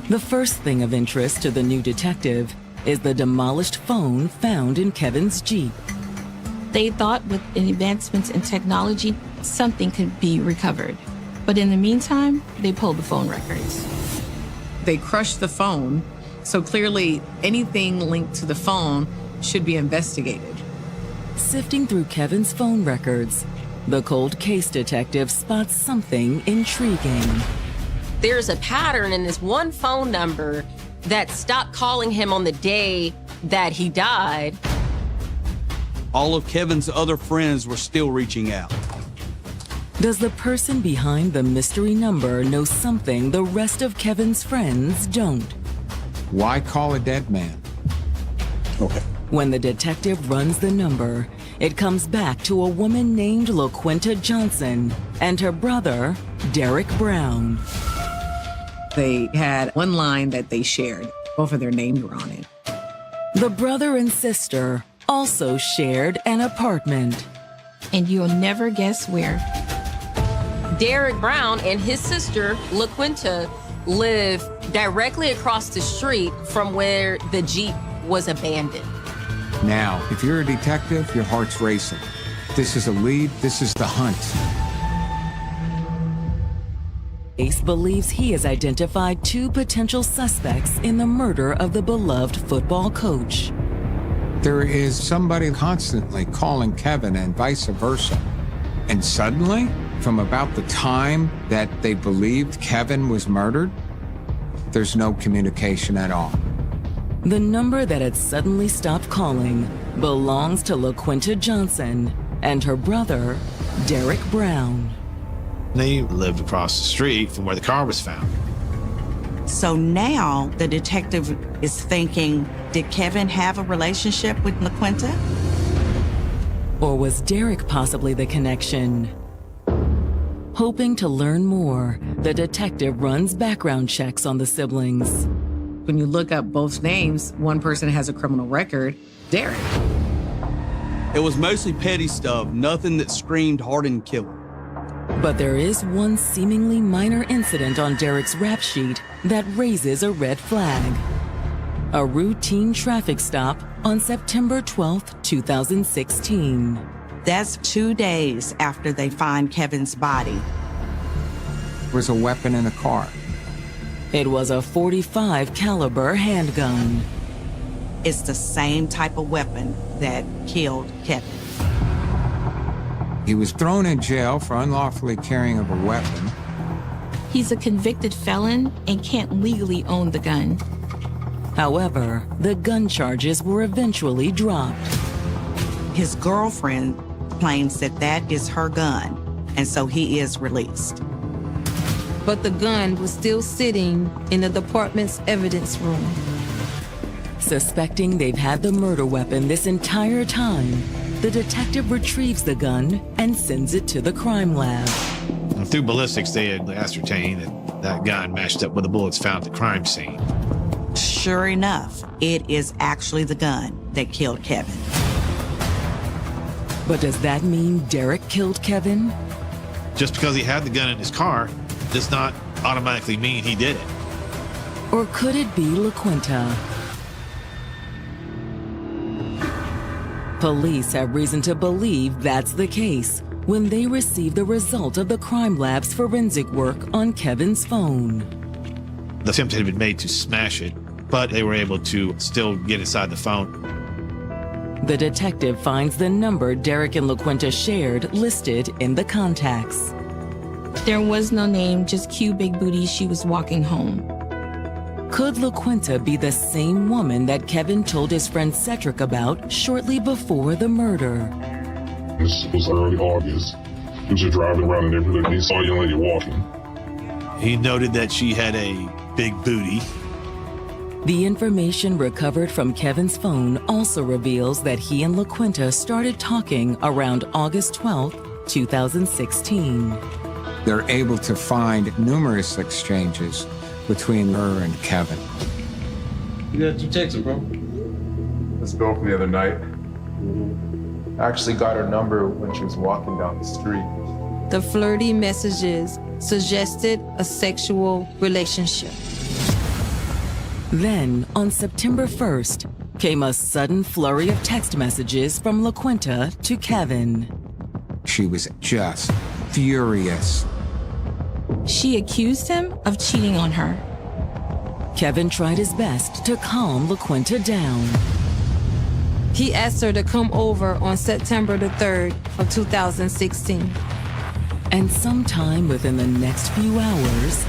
The first thing of interest to the new detective is the demolished phone found in Kevin's Jeep. They thought with advancements in technology, something could be recovered. But in the meantime, they pulled the phone records. They crushed the phone, so clearly anything linked to the phone should be investigated. Sifting through Kevin's phone records, the cold case detective spots something intriguing. There's a pattern in this one phone number that stopped calling him on the day that he died. All of Kevin's other friends were still reaching out. Does the person behind the mystery number know something the rest of Kevin's friends don't? Why call a dead man? Okay. When the detective runs the number, it comes back to a woman named LaQuenta Johnson and her brother, Derek Brown. They had one line that they shared. Both of their names were on it. The brother and sister also shared an apartment. And you'll never guess where. Derek Brown and his sister, LaQuinta, live directly across the street from where the Jeep was abandoned. Now, if you're a detective, your heart's racing. This is a lead, this is the hunt. Ace believes he has identified 2 potential suspects in the murder of the beloved football coach. There is somebody constantly calling Kevin and vice versa. And suddenly, from about the time that they believed Kevin was murdered, there's no communication at all. The number that had suddenly stopped calling belongs to LaQuinta Johnson and her brother, Derek Brown. They lived across the street from where the car was found. So now the detective is thinking, did Kevin have a relationship with LaQuinta? Or was Derek possibly the connection? Hoping to learn more, the detective runs background checks on the siblings. When you look up both names, one person has a criminal record, Derek. It was mostly petty stuff, nothing that screamed hardened killer. But there is one seemingly minor incident on Derek's rap sheet that raises a red flag. A routine traffic stop on September 12th, 2016. That's 2 days after they find Kevin's body. There was a weapon in the car. It was a .45 caliber handgun. It's the same type of weapon that killed Kevin. He was thrown in jail for unlawfully carrying of a weapon. He's a convicted felon and can't legally own the gun. However, the gun charges were eventually dropped. His girlfriend claims that that is her gun, and so he is released. But the gun was still sitting in the department's evidence room. Suspecting they've had the murder weapon this entire time, the detective retrieves the gun and sends it to the crime lab. Through ballistics, they had ascertained that that gun matched up with the bullets found at the crime scene. Sure enough, it is actually the gun that killed Kevin. But does that mean Derek killed Kevin? Just because he had the gun in his car does not automatically mean he did it. Or could it be LaQuinta? Police have reason to believe that's the case when they receive the result of the crime lab's forensic work on Kevin's phone. The attempt had been made to smash it, but they were able to still get inside the phone. The detective finds the number Derek and LaQuinta shared listed in the contacts. There was no name, just cue big booty, she was walking home. Could LaQuinta be the same woman that Kevin told his friend Cedric about shortly before the murder? This was early August. He was just driving around the neighborhood and he saw a young lady walking. He noted that she had a big booty. The information recovered from Kevin's phone also reveals that he and LaQuinta started talking around August 12th, 2016. They're able to find numerous exchanges between her and Kevin. You got 2 texts, bro. This girl from the other night. I actually got her number when she was walking down the street. The flirty messages suggested a sexual relationship. Then, on September 1st, came a sudden flurry of text messages from LaQuinta to Kevin. She was just furious. She accused him of cheating on her. Kevin tried his best to calm LaQuinta down. He asked her to come over on September the 3rd of 2016. And sometime within the next few hours,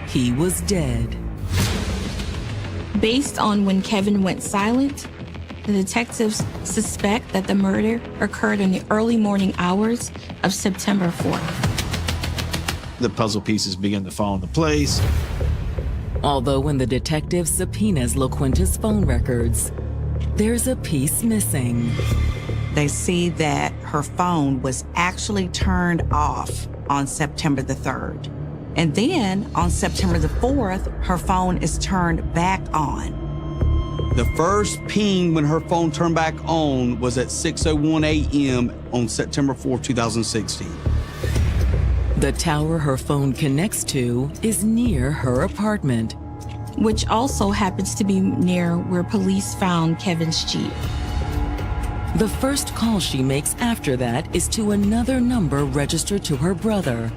he was dead. Based on when Kevin went silent, the detectives suspect that the murder occurred in the early morning hours of September 4th. The puzzle pieces begin to fall into place. Although when the detective subpoenas LaQuinta's phone records, there's a piece missing. They see that her phone was actually turned off on September the 3rd. And then on September the 4th, her phone is turned back on. The first ping when her phone turned back on was at 6:01 a.m. on September 4, 2016. The tower her phone connects to is near her apartment, which also happens to be near where police found Kevin's Jeep. The first call she makes after that is to another number registered to her brother,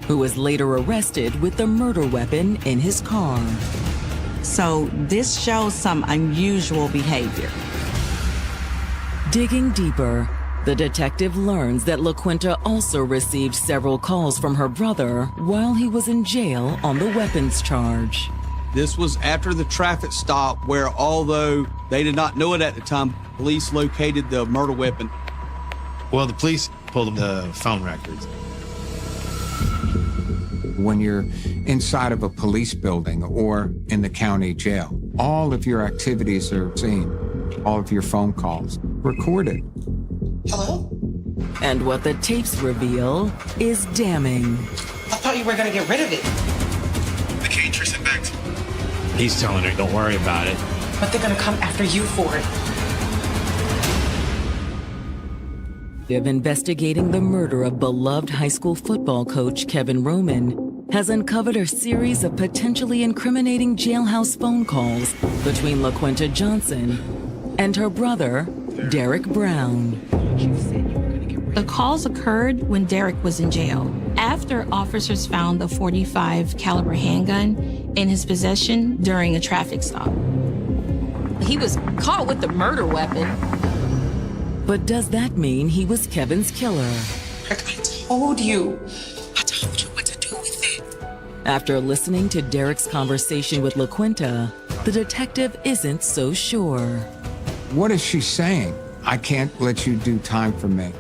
who was later arrested with the murder weapon in his car. So this shows some unusual behavior. Digging deeper, the detective learns that LaQuinta also received several calls from her brother while he was in jail on the weapons charge. This was after the traffic stop where, although they did not know it at the time, police located the murder weapon. Well, the police pulled the phone records. When you're inside of a police building or in the county jail, all of your activities are seen, all of your phone calls recorded. Hello? And what the tapes reveal is damning. I thought you were going to get rid of it. They can't trace it back. He's telling her, don't worry about it. But they're going to come after you for it. Of investigating the murder of beloved high school football coach Kevin Roman has uncovered a series of potentially incriminating jailhouse phone calls between LaQuinta Johnson and her brother, Derek Brown. The calls occurred when Derek was in jail, after officers found a .45 caliber handgun in his possession during a traffic stop. He was caught with the murder weapon. But does that mean he was Kevin's killer? I told you what to do with it. After listening to Derek's conversation with LaQuinta, the detective isn't so sure. What is she saying? I can't let you do time for me.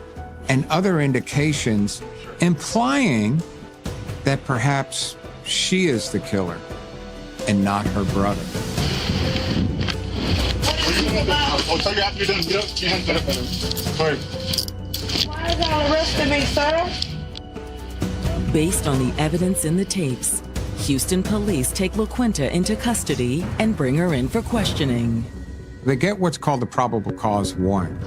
And other indications implying that perhaps she is the killer and not her brother. I'll tell you after you're done. Get up, your hands up. Sorry. Why is y'all arresting me, sir? Based on the evidence in the tapes, Houston police take LaQuinta into custody and bring her in for questioning. They get what's called the probable cause warrant.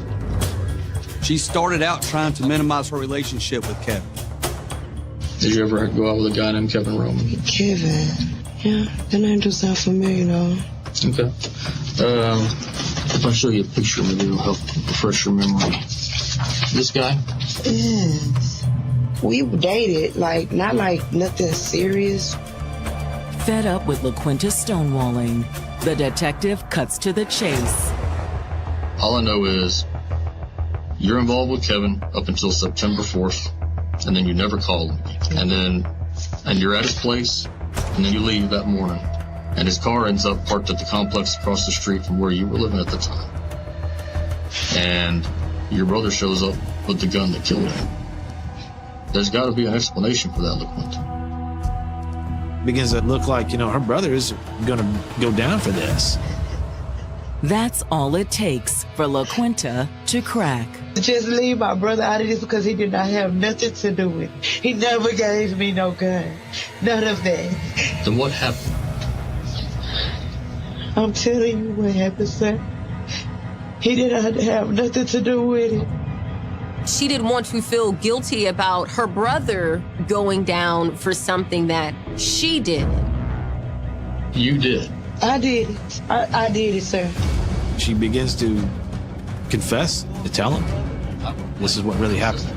She started out trying to minimize her relationship with Kevin. Did you ever go out with a guy named Kevin Roman? Kevin? Yeah, that name does sound familiar, though. Okay. If I show you a picture, maybe it'll help refresh your memory. This guy? Yes. We dated, not nothing serious. Fed up with LaQuinta's stonewalling, the detective cuts to the chase. All I know is you're involved with Kevin up until September 4th, and then you never called him. And you're at his place, and then you leave that morning. And his car ends up parked at the complex across the street from where you were living at the time. And your brother shows up with the gun that killed him. There's got to be an explanation for that, LaQuinta. Begins to look like, her brother is going to go down for this. That's all it takes for LaQuinta to crack. Just leave my brother out of this because he did not have nothing to do with it. He never gave me no gun. None of that. Then what happened? I'm telling you what happened, sir. He didn't have nothing to do with it. She didn't want to feel guilty about her brother going down for something that she did. You did. I did it. I did it, sir. She begins to confess, to tell him this is what really happened.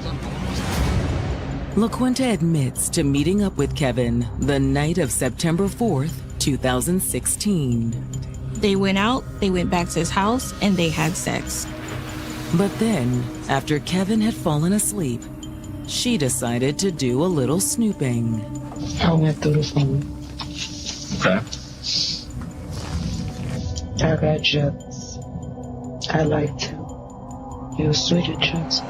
LaQuinta admits to meeting up with Kevin the night of September 4th, 2016. They went out, they went back to his house, and they had sex. But then, after Kevin had fallen asleep, she decided to do a little snooping. I went through the phone. Okay. I got drugs. I like to use sweeter drugs.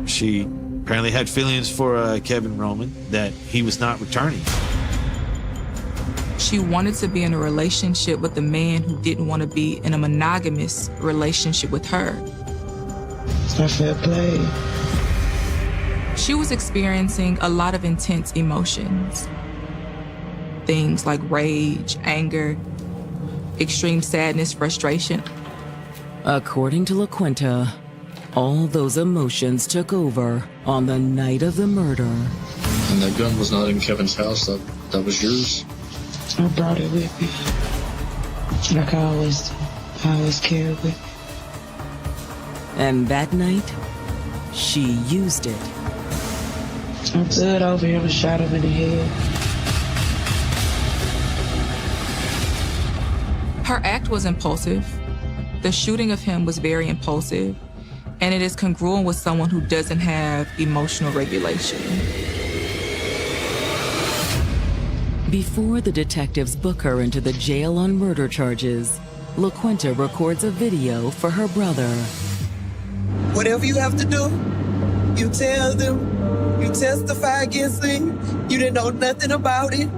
She apparently had feelings for Kevin Roman that he was not returning. She wanted to be in a relationship with a man who didn't want to be in a monogamous relationship with her. It's not fair play. She was experiencing a lot of intense emotions. Things like rage, anger, extreme sadness, frustration. According to LaQuinta, all those emotions took over on the night of the murder. And that gun was not in Kevin's house. That was yours? I brought it with me. Like I always carry it with me. And that night, she used it. I stood over him and shot him in the head. Her act was impulsive. The shooting of him was very impulsive, and it is congruent with someone who doesn't have emotional regulation. Before the detectives book her into the jail on murder charges, LaQuinta records a video for her brother. Whatever you have to do, you tell them, you testify against me, you didn't know nothing about it.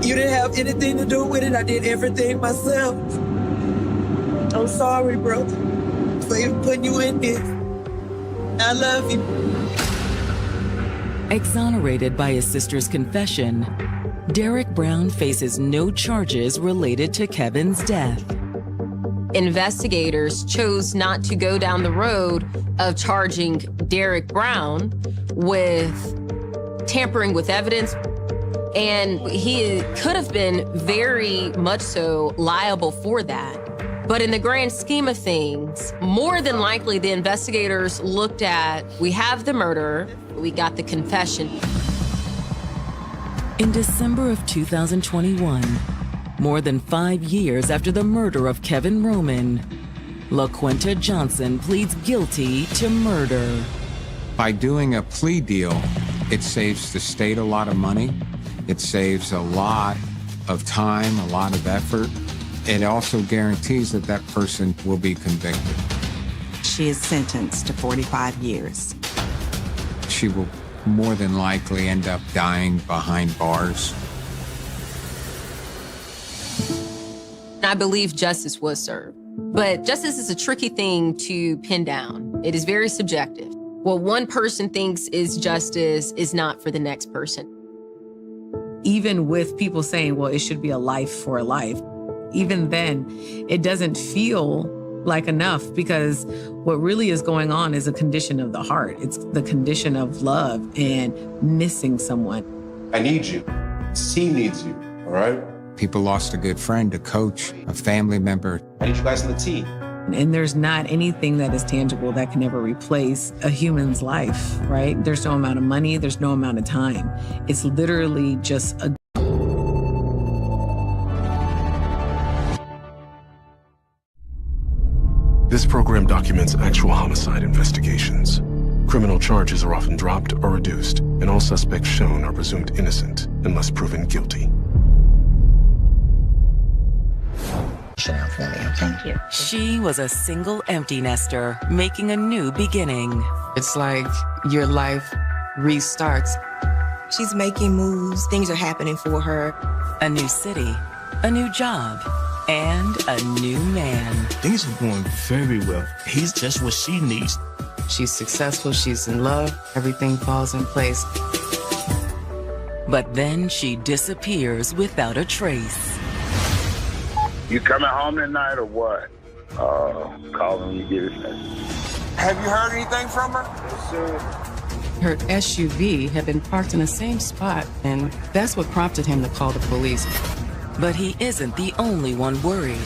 You didn't have anything to do with it. I did everything myself. I'm sorry, brother, for even putting you in this. I love you. Exonerated by his sister's confession, Derek Brown faces no charges related to Kevin's death. Investigators chose not to go down the road of charging Derek Brown with tampering with evidence, and he could have been very much so liable for that. But in the grand scheme of things, more than likely the investigators looked at, we have the murder, we got the confession. In December of 2021, more than 5 years after the murder of Kevin Roman, LaQuinta Johnson pleads guilty to murder. By doing a plea deal, it saves the state a lot of money. It saves a lot of time, a lot of effort. It also guarantees that that person will be convicted. She is sentenced to 45 years. She will more than likely end up dying behind bars. I believe justice was served. But justice is a tricky thing to pin down. It is very subjective. What one person thinks is justice is not for the next person. Even with people saying, well, it should be a life for a life, even then, it doesn't feel like enough, because what really is going on is a condition of the heart. It's the condition of love and missing someone. I need you. This team needs you, all right? People lost a good friend, a coach, a family member. I need you guys on the team. And there's not anything that is tangible that can ever replace a human's life, right? There's no amount of money, there's no amount of time. It's literally just a This program documents actual homicide investigations. Criminal charges are often dropped or reduced, and all suspects shown are presumed innocent unless proven guilty. Thank you. She was a single empty nester, making a new beginning. It's like your life restarts. She's making moves. Things are happening for her. A new city, a new job, and a new man. Things are going very well. He's just what she needs. She's successful, she's in love, everything falls in place. But then she disappears without a trace. You coming home tonight or what? Call him when you get his message. Have you heard anything from her? Yes, sir. Her SUV had been parked in the same spot, and that's what prompted him to call the police. But he isn't the only one worried.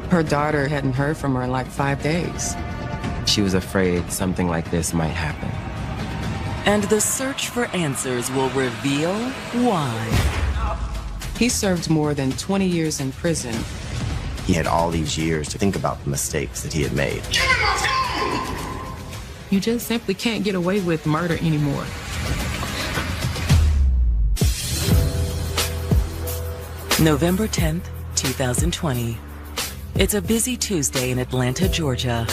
Her daughter hadn't heard from her in like 5 days. She was afraid something like this might happen. And the search for answers will reveal why. He served more than 20 years in prison. He had all these years to think about the mistakes that he had made. You just simply can't get away with murder anymore. November 10th, 2020. It's a busy Tuesday in Atlanta, Georgia,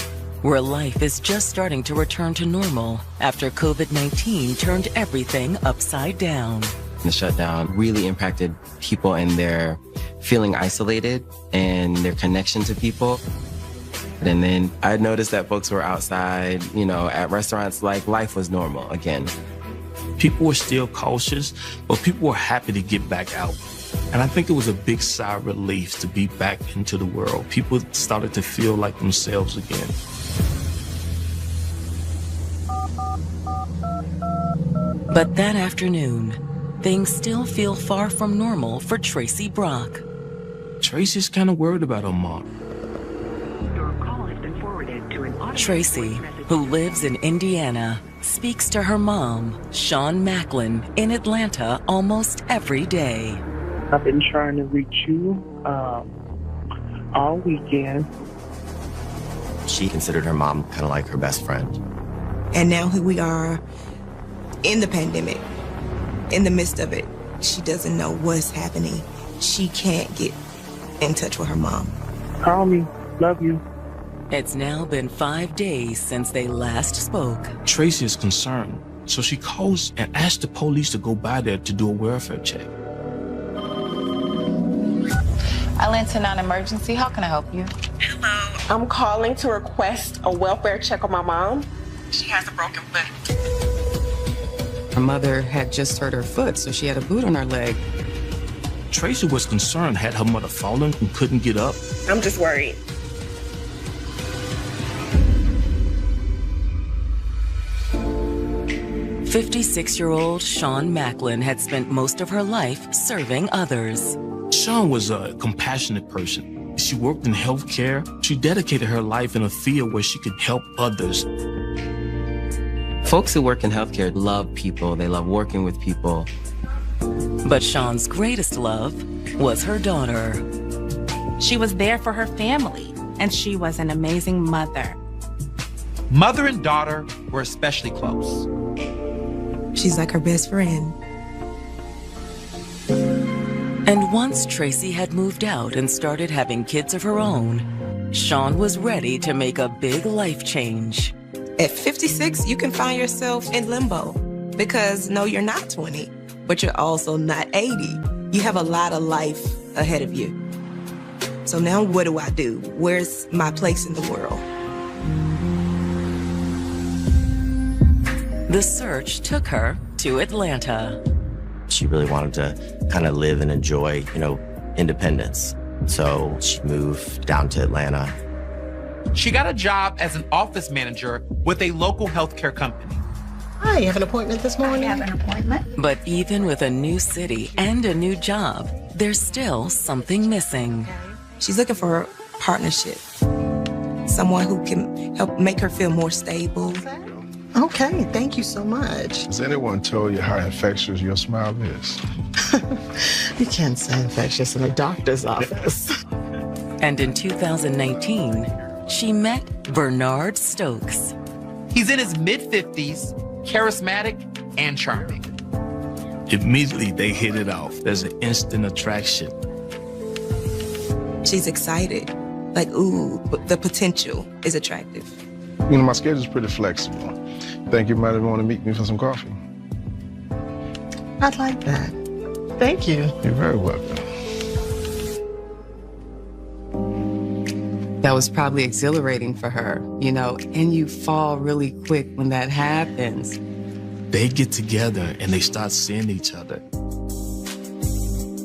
where life is just starting to return to normal after COVID-19 turned everything upside down. The shutdown really impacted people and their feeling isolated and their connection to people. And then I noticed that folks were outside, you know, at restaurants like life was normal again. People were still cautious, but people were happy to get back out. And I think it was a big sigh of relief to be back into the world. People started to feel like themselves again. But that afternoon, things still feel far from normal for Tracy Brock. Tracy's kind of worried about her mom. Tracy, who lives in Indiana, speaks to her mom, Shawn Macklin, in Atlanta almost every day. I've been trying to reach you all weekend. She considered her mom kind of like her best friend. And now here we are in the pandemic, in the midst of it. She doesn't know what's happening. She can't get in touch with her mom. Call me. Love you. It's now been 5 days since they last spoke. Tracy is concerned, so she calls and asks the police to go by there to do a welfare check. Atlanta non-emergency, how can I help you? Hello. I'm calling to request a welfare check on my mom. She has a broken foot. Her mother had just hurt her foot, so she had a boot on her leg. Tracy was concerned, had her mother fallen and couldn't get up. I'm just worried. "56-year-old Shawn Macklin had spent most of her life serving others. Shawn was a compassionate person. She worked in healthcare. She dedicated her life in a field where she could help others. Folks who work in healthcare love people. They love working with people. But Shawn's greatest love was her daughter. She was there for her family, and she was an amazing mother. Mother and daughter were especially close. She's like her best friend. And once Tracy had moved out and started having kids of her own, Shawn was ready to make a big life change. At 56, you can find yourself in limbo because no, you're not 20, but you're also not 80. You have a lot of life ahead of you. So now what do I do? Where's my place in the world? The search took her to Atlanta. She really wanted to kind of live and enjoy, you know, independence. So she moved down to Atlanta. She got a job as an office manager with a local healthcare company. Hi, you have an appointment this morning? I have an appointment. But even with a new city and a new job, there's still something missing. She's looking for a partnership, someone who can help make her feel more stable. Okay, thank you so much. Has anyone told you how infectious your smile is? You can't say infectious in a doctor's office. And in 2019, she met Bernard Stokes. He's in his mid-50s, charismatic and charming. Immediately, they hit it off. There's an instant attraction. She's excited. Like, ooh, the potential is attractive. You know, my schedule's pretty flexible. Think you might want to meet me for some coffee? I'd like that. Thank you. You're very welcome. That was probably exhilarating for her, you know, and you fall really quick when that happens. They get together and they start seeing each other.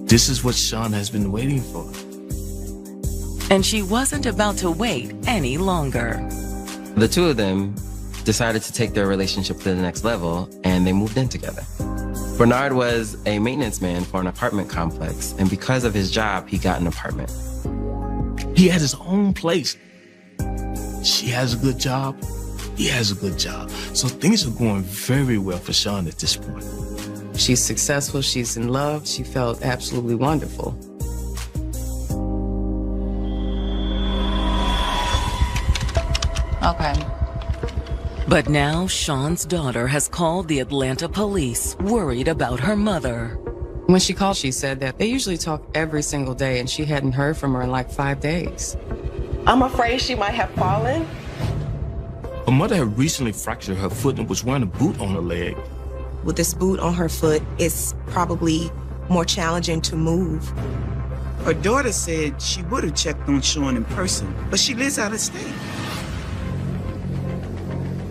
This is what Shawn has been waiting for. And she wasn't about to wait any longer. The two of them decided to take their relationship to the next level, and they moved in together. Bernard was a maintenance man for an apartment complex, and because of his job, he got an apartment. He had his own place. She has a good job. He has a good job. So things are going very well for Shawn at this point. She's successful. She's in love. She felt absolutely wonderful. Okay. But now Shawn's daughter has called the Atlanta police, worried about her mother. When she called, she said that they usually talk every single day, and she hadn't heard from her in like 5 days. I'm afraid she might have fallen. Her mother had recently fractured her foot and was wearing a boot on her leg. With this boot on her foot, it's probably more challenging to move. Her daughter said she would have checked on Sean in person, but she lives out of state.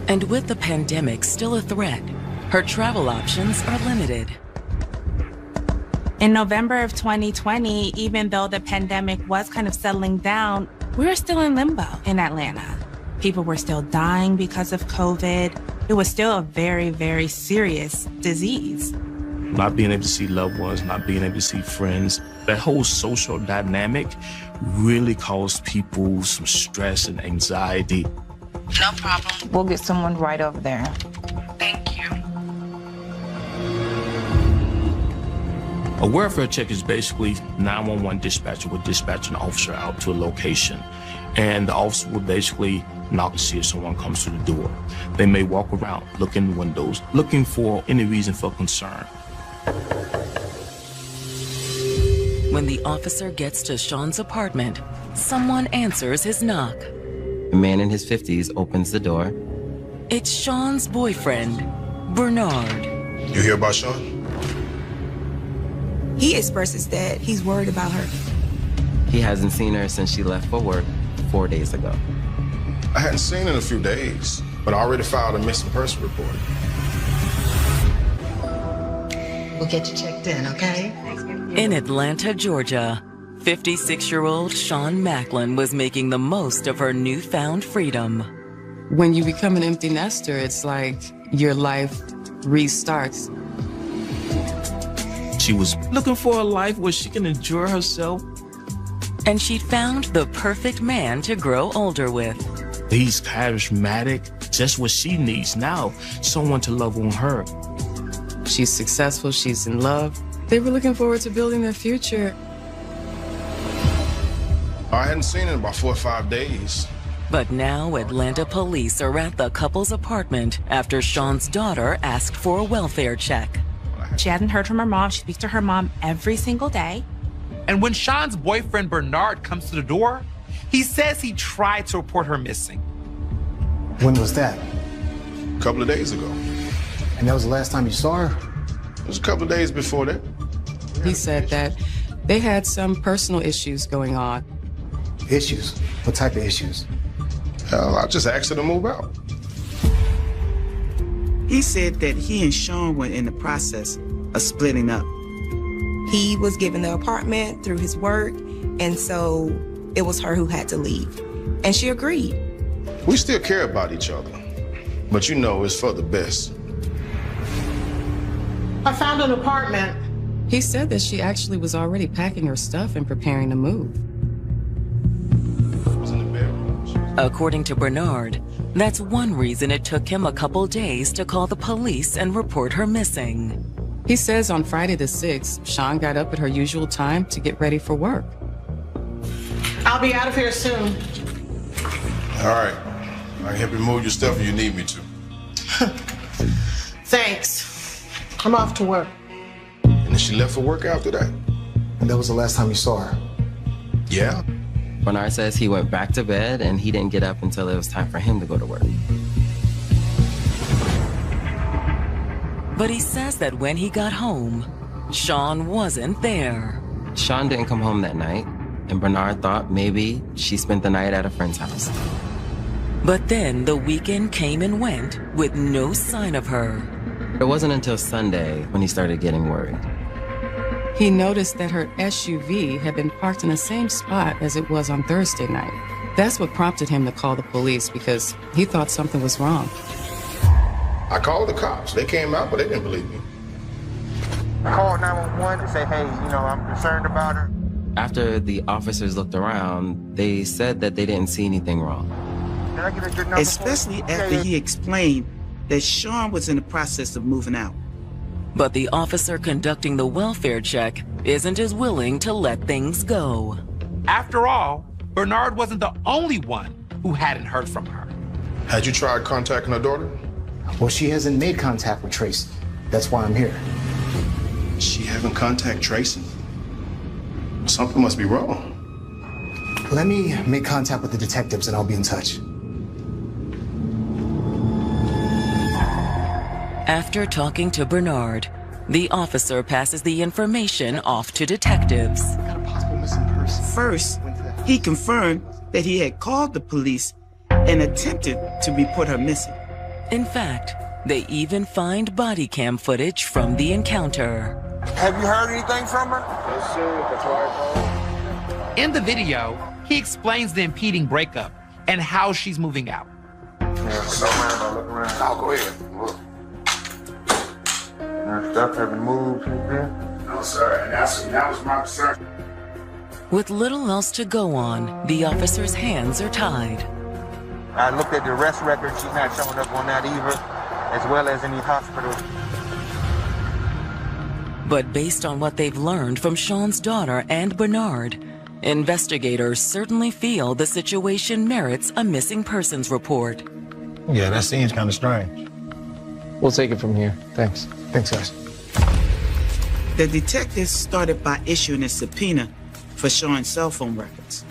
And with the pandemic still a threat, her travel options are limited. In November of 2020, even though the pandemic was kind of settling down, we were still in limbo in Atlanta. People were still dying because of COVID. It was still a very, very serious disease. Not being able to see loved ones, not being able to see friends, that whole social dynamic really caused people some stress and anxiety. No problem. We'll get someone right over there. Thank you. A welfare check is basically 911 dispatcher will dispatch an officer out to a location, and the officer will basically knock to see if someone comes to the door. They may walk around, look in the windows, looking for any reason for concern. When the officer gets to Sean's apartment, someone answers his knock. A man in his 50s opens the door. It's Sean's boyfriend, Bernard. You hear about Sean? He expresses that he's worried about her. He hasn't seen her since she left for work 4 days ago. I hadn't seen her in a few days, but I already filed a missing person report. We'll get you checked in, okay? In Atlanta, Georgia, 56-year-old Sean Macklin was making the most of her newfound freedom. When you become an empty nester, it's like your life restarts. She was looking for a life where she can enjoy herself. And she'd found the perfect man to grow older with. He's charismatic, just what she needs now, someone to love on her. She's successful, she's in love. They were looking forward to building their future. I hadn't seen her in about 4 or 5 days. But now Atlanta police are at the couple's apartment after Sean's daughter asked for a welfare check. She hadn't heard from her mom. She speaks to her mom every single day. And when Sean's boyfriend Bernard comes to the door, he says he tried to report her missing. When was that? A couple of days ago. And that was the last time you saw her? It was a couple of days before that. He said that they had some personal issues going on. Issues? What type of issues? Hell, I just asked her to move out. He said that he and Sean were in the process of splitting up. He was given the apartment through his work, and so it was her who had to leave. And she agreed. We still care about each other, but you know it's for the best. I found an apartment. He said that she actually was already packing her stuff and preparing to move. According to Bernard, that's one reason it took him a couple days to call the police and report her missing. He says on Friday the 6th, Sean got up at her usual time to get ready for work. I'll be out of here soon. All right. I can help you move your stuff if you need me to. Thanks. I'm off to work. And then she left for work after that? And that was the last time you saw her? Yeah. Bernard says he went back to bed and he didn't get up until it was time for him to go to work. But he says that when he got home, Sean wasn't there. Sean didn't come home that night, and Bernard thought maybe she spent the night at a friend's house. But then the weekend came and went with no sign of her. It wasn't until Sunday when he started getting worried. He noticed that her SUV had been parked in the same spot as it was on Thursday night. That's what prompted him to call the police because he thought something was wrong. I called the cops. They came out, but they didn't believe me. I called 911 to say, hey, I'm concerned about her. After the officers looked around, they said that they didn't see anything wrong. Did I get a good number? Especially after he explained that Sean was in the process of moving out. But the officer conducting the welfare check isn't as willing to let things go. After all, Bernard wasn't the only one who hadn't heard from her. Had you tried contacting her daughter? Well, she hasn't made contact with Tracy. That's why I'm here. She haven't contacted Tracy? Something must be wrong. Let me make contact with the detectives and I'll be in touch. After talking to Bernard, the officer passes the information off to detectives. Got a possible missing person. first, he confirmed that he had called the police and attempted to report her missing. In fact, they even find body cam footage from the encounter. Have you heard anything from her? In the video, he explains the impeding breakup and how she's moving out. So man, if I look around, I'll go ahead. Look. Her stuff haven't moved since then? No, sir, and that was my concern. With little else to go on, the officer's hands are tied. I looked at the arrest record. She's not showing up on that either, as well as any hospital. But based on what they've learned from Sean's daughter and Bernard, investigators certainly feel the situation merits a missing persons report. Yeah, that seems kind of strange. We'll take it from here. Thanks. Thanks, guys. The detectives started by issuing a subpoena for Sean's cell phone records.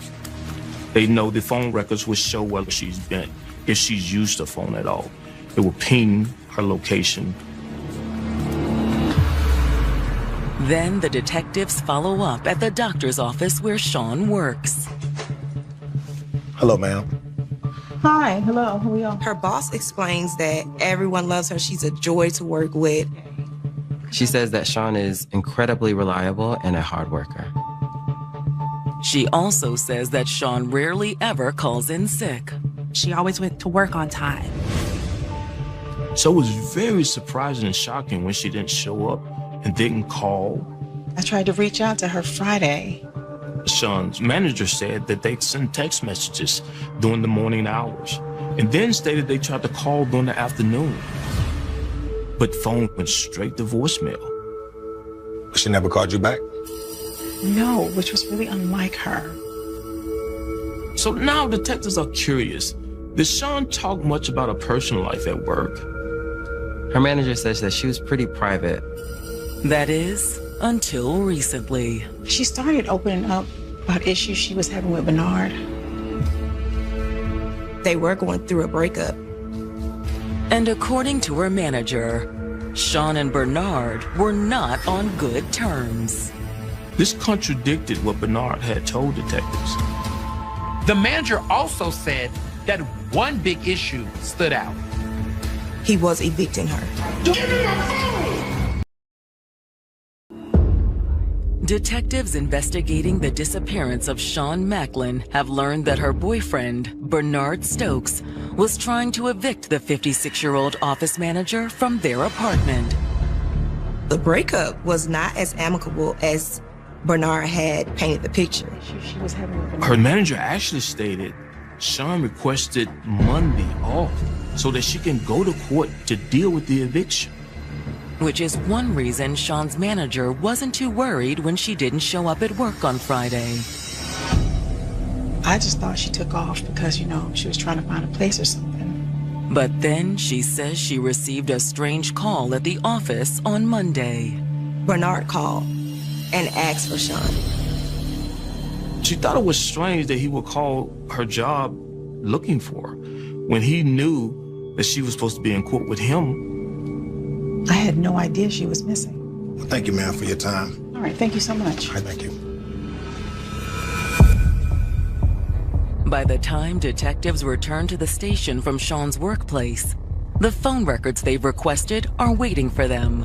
They know the phone records will show where she's been, if she's used the phone at all. It will ping her location. Then the detectives follow up at the doctor's office where Sean works. Hello, ma'am. Hi, hello, how are y'all? Her boss explains that everyone loves her. She's a joy to work with. She says that Sean is incredibly reliable and a hard worker. She also says that Sean rarely ever calls in sick. She always went to work on time. So it was very surprising and shocking when she didn't show up and didn't call. I tried to reach out to her Friday. Sean's manager said that they'd send text messages during the morning hours and then stated they tried to call during the afternoon. But phone went straight to voicemail. She never called you back? No, which was really unlike her. So now detectives are curious. Did Sean talk much about her personal life at work? Her manager says that she was pretty private. That is, until recently. She started opening up about issues she was having with Bernard. They were going through a breakup. And according to her manager, Sean and Bernard were not on good terms. This contradicted what Bernard had told detectives. The manager also said that one big issue stood out. He was evicting her. Give me that phone! Detectives investigating the disappearance of Sean Macklin have learned that her boyfriend, Bernard Stokes, was trying to evict the 56-year-old office manager from their apartment. The breakup was not as amicable as Bernard had painted the picture. She was having with Bernard. Her manager actually stated Sean requested Monday off so that she can go to court to deal with the eviction. Which is one reason Sean's manager wasn't too worried when she didn't show up at work on Friday. I just thought she took off because, she was trying to find a place or something. But then she says she received a strange call at the office on Monday. Bernard called and asked for Sean. She thought it was strange that he would call her job looking for her when he knew that she was supposed to be in court with him. I had no idea she was missing. Well, thank you, ma'am, for your time. All right, thank you so much. All right, thank you. By the time detectives return to the station from Sean's workplace, the phone records they've requested are waiting for them.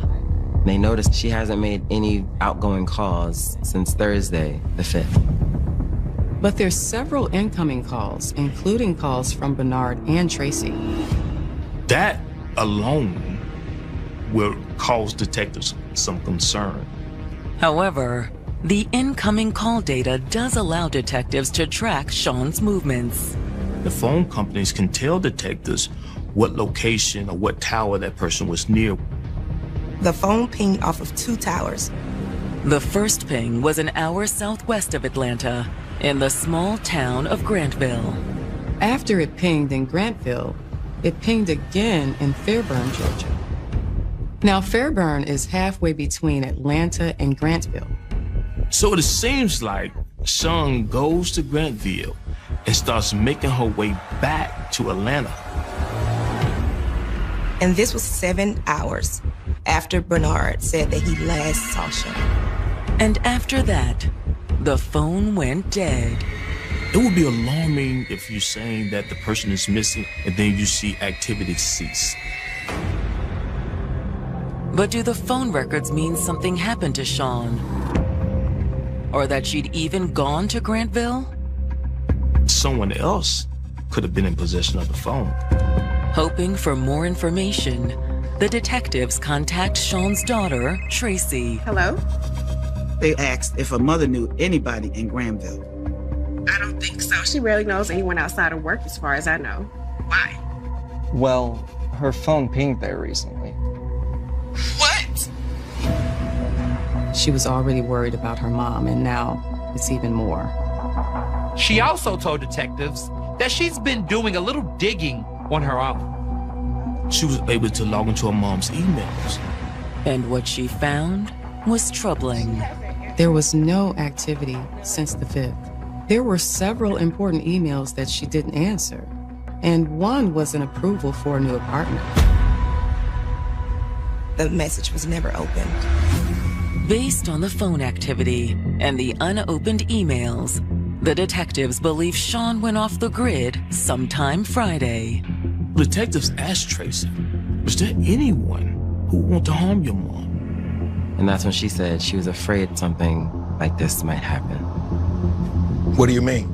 They noticed she hasn't made any outgoing calls since Thursday, the 5th. But there's several incoming calls, including calls from Bernard and Tracy. That alone will cause detectives some concern. However, the incoming call data does allow detectives to track Sean's movements. The phone companies can tell detectives what location or what tower that person was near. The phone pinged off of 2 towers. The first ping was an hour southwest of Atlanta, in the small town of Grantville. After it pinged in Grantville, it pinged again in Fairburn, Georgia. Now, Fairburn is halfway between Atlanta and Grantville. So it seems like Sean goes to Grantville and starts making her way back to Atlanta. And this was 7 hours after Bernard said that he last saw Sean. And after that, the phone went dead. It would be alarming if you're saying that the person is missing and then you see activity cease. But do the phone records mean something happened to Sean? Or that she'd even gone to Grantville? Someone else could have been in possession of the phone. Hoping for more information, the detectives contact Sean's daughter, Tracy. Hello? They asked if her mother knew anybody in Granville. I don't think so. She rarely knows anyone outside of work as far as I know. Why? Well, her phone pinged there recently. What? She was already worried about her mom, and now it's even more. She also told detectives that she's been doing a little digging on her own. She was able to log into her mom's emails. And what she found was troubling. There was no activity since the 5th. There were several important emails that she didn't answer, and one was an approval for a new apartment. The message was never opened. Based on the phone activity and the unopened emails, the detectives believe Sean went off the grid sometime Friday. Detectives asked Tracy, was there anyone who would want to harm your mom? And that's when she said she was afraid something like this might happen. What do you mean?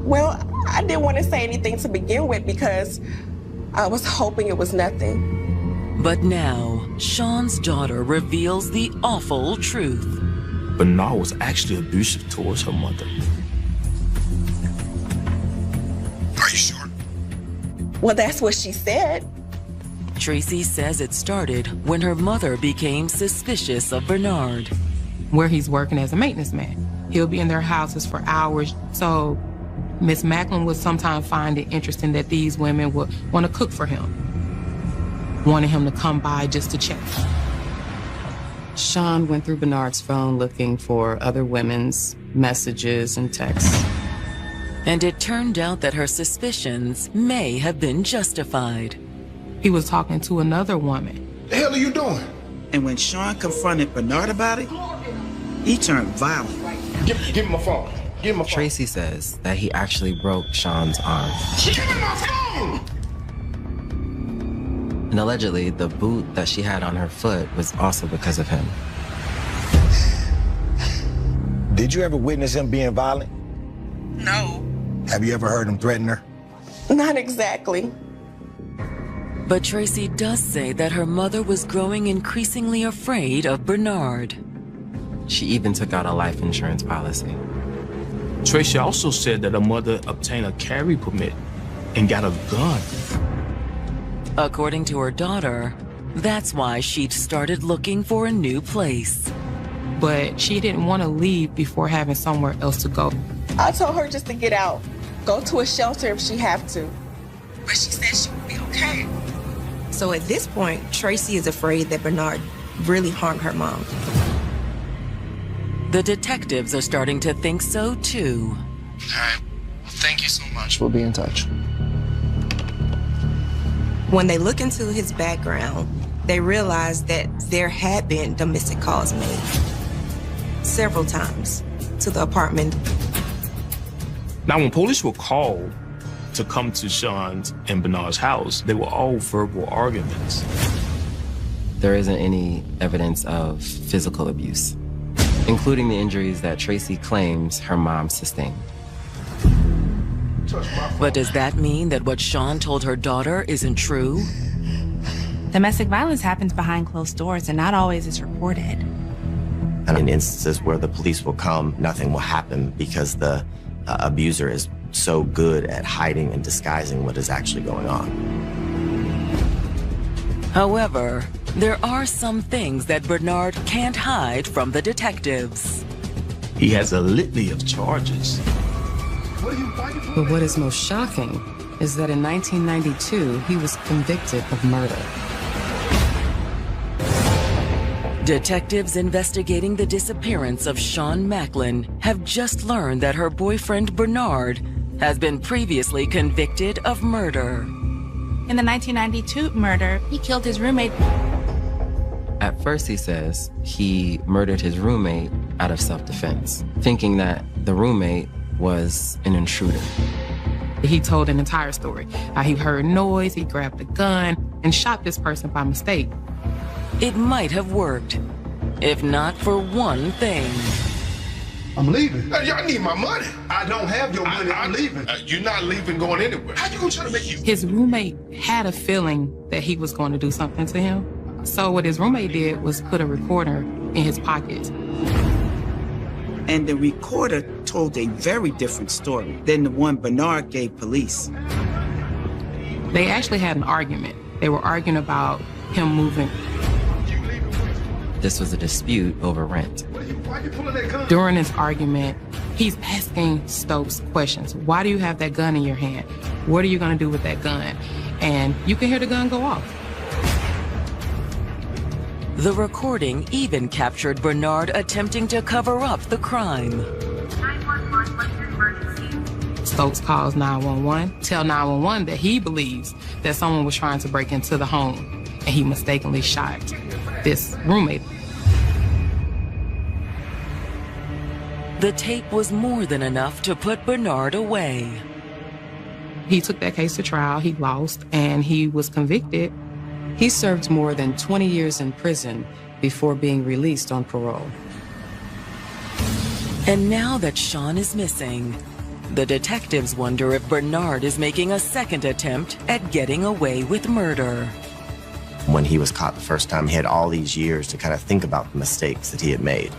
Well, I didn't want to say anything to begin with because I was hoping it was nothing. But now, Sean's daughter reveals the awful truth. Bernard was actually abusive towards her mother. Are you sure? Well, that's what she said. Tracy says it started when her mother became suspicious of Bernard. Where he's working as a maintenance man. He'll be in their houses for hours. So Miss Macklin would sometimes find it interesting that these women would want to cook for him. Wanted him to come by just to check. Sean went through Bernard's phone looking for other women's messages and texts. And it turned out that her suspicions may have been justified. He was talking to another woman. The hell are you doing? And when Sean confronted Bernard about it, he turned violent. Give me my phone. Give me my phone. Tracy says that he actually broke Sean's arm. Give me my phone! And allegedly, the boot that she had on her foot was also because of him. Did you ever witness him being violent? No. Have you ever heard him threaten her? Not exactly. But Tracy does say that her mother was growing increasingly afraid of Bernard. She even took out a life insurance policy. Tracy also said that her mother obtained a carry permit and got a gun. According to her daughter, that's why she'd started looking for a new place. But she didn't want to leave before having somewhere else to go. I told her just to get out, go to a shelter if she have to. But she said she would be okay. So at this point, Tracy is afraid that Bernard really harmed her mom. The detectives are starting to think so too. All right. Well, thank you so much. We'll be in touch. When they look into his background, they realize that there had been domestic calls made several times to the apartment. Now, when police were called to come to Sean's and Bernard's house, they were all verbal arguments. There isn't any evidence of physical abuse, including the injuries that Tracy claims her mom sustained. But does that mean that what Sean told her daughter isn't true? Domestic violence happens behind closed doors and not always is reported. And in instances where the police will come, nothing will happen because the abuser is so good at hiding and disguising what is actually going on. However, there are some things that Bernard can't hide from the detectives. He has a litany of charges. But what is most shocking is that in 1992, he was convicted of murder. Detectives investigating the disappearance of Sean Macklin have just learned that her boyfriend Bernard has been previously convicted of murder. In the 1992 murder, he killed his roommate. At first, he says he murdered his roommate out of self-defense, thinking that the roommate was an intruder. He told an entire story. How he heard noise, he grabbed a gun, and shot this person by mistake. It might have worked, if not for one thing. I'm leaving. Y'all need my money. I don't have your money. I'm leaving. You're not leaving, going anywhere. How you gonna try to make you? His roommate had a feeling that he was going to do something to him. So what his roommate did was put a recorder in his pocket. And the recorder told a very different story than the one Bernard gave police. They actually had an argument. They were arguing about him moving. This was a dispute over rent. Why you pulling that gun? During this argument, he's asking Stokes questions. Why do you have that gun in your hand? What are you gonna do with that gun? And you can hear the gun go off. The recording even captured Bernard attempting to cover up the crime. Stokes calls 911, tell 911 that he believes that someone was trying to break into the home, and he mistakenly shot this roommate. The tape was more than enough to put Bernard away. He took that case to trial, he lost, and he was convicted. He served more than 20 years in prison before being released on parole. And now that Sean is missing, the detectives wonder if Bernard is making a second attempt at getting away with murder. When he was caught the first time, he had all these years to kind of think about the mistakes that he had made.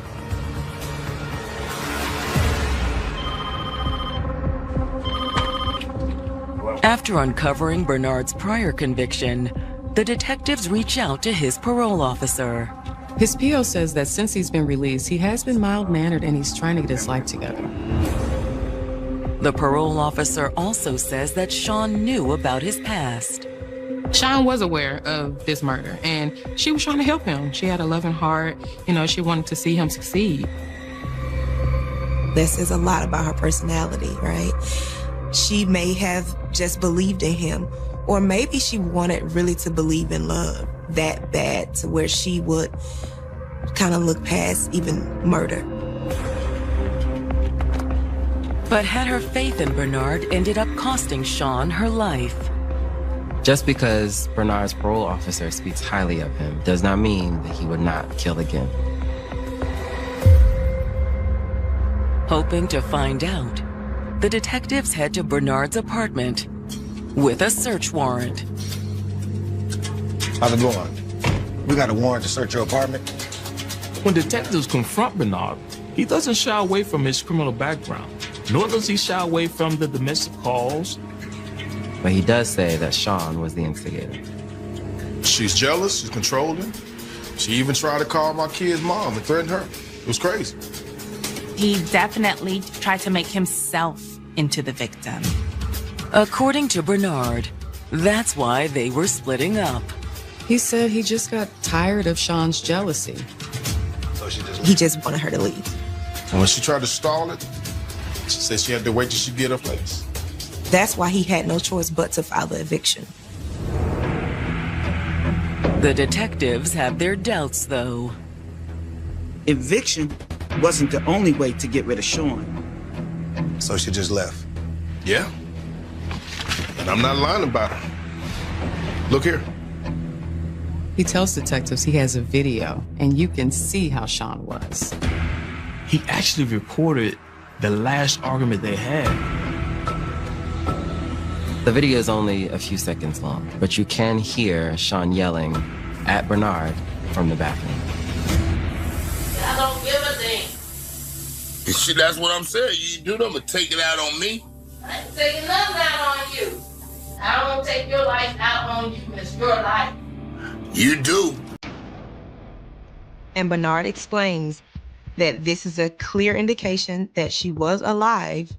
After uncovering Bernard's prior conviction, the detectives reach out to his parole officer. His PO says that since he's been released, he has been mild-mannered and he's trying to get his life together. The parole officer also says that Sean knew about his past. Sean was aware of this murder, and she was trying to help him. She had a loving heart. You know, she wanted to see him succeed. That says a lot about her personality, right? She may have just believed in him, or maybe she wanted really to believe in love that bad to where she would kind of look past even murder. But had her faith in Bernard ended up costing Sean her life? Just because Bernard's parole officer speaks highly of him does not mean that he would not kill again. Hoping to find out, the detectives head to Bernard's apartment with a search warrant. How's it going? We got a warrant to search your apartment. When detectives confront Bernard, he doesn't shy away from his criminal background, nor does he shy away from the domestic calls. But he does say that Sean was the instigator. She's jealous, she's controlling. She even tried to call my kid's mom and threaten her. It was crazy. He definitely tried to make himself into the victim. According to Bernard, that's why they were splitting up. He said he just got tired of Sean's jealousy. So He just wanted her to leave. And when she tried to stall it, she said she had to wait till she get her place. That's why he had no choice but to file the eviction. The detectives have their doubts, though. Eviction wasn't the only way to get rid of Sean. So she just left? Yeah. And I'm not lying about it. Look here. He tells detectives he has a video, and you can see how Sean was. He actually recorded the last argument they had. The video is only a few seconds long, but you can hear Sean yelling at Bernard from the bathroom. I don't give a damn. See, that's what I'm saying. You do them, but take it out on me. I ain't taking nothing out on you. I don't want to take your life out on you. It's your life. You do. And Bernard explains that this is a clear indication that she was alive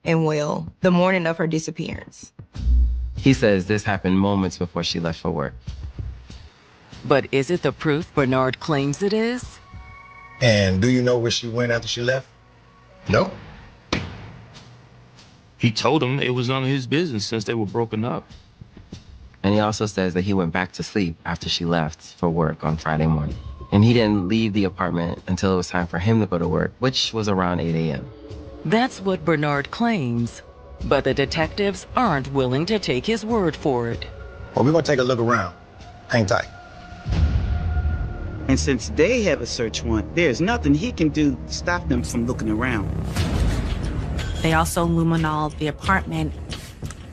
and well the morning of her disappearance. He says this happened moments before she left for work. But is it the proof Bernard claims it is? And do you know where she went after she left? No. He told him it was none of his business since they were broken up. And he also says that he went back to sleep after she left for work on Friday morning. And he didn't leave the apartment until it was time for him to go to work, which was around 8 a.m. That's what Bernard claims, but the detectives aren't willing to take his word for it. Well, we're gonna take a look around. Hang tight. And since they have a search warrant, there's nothing he can do to stop them from looking around. They also luminol the apartment.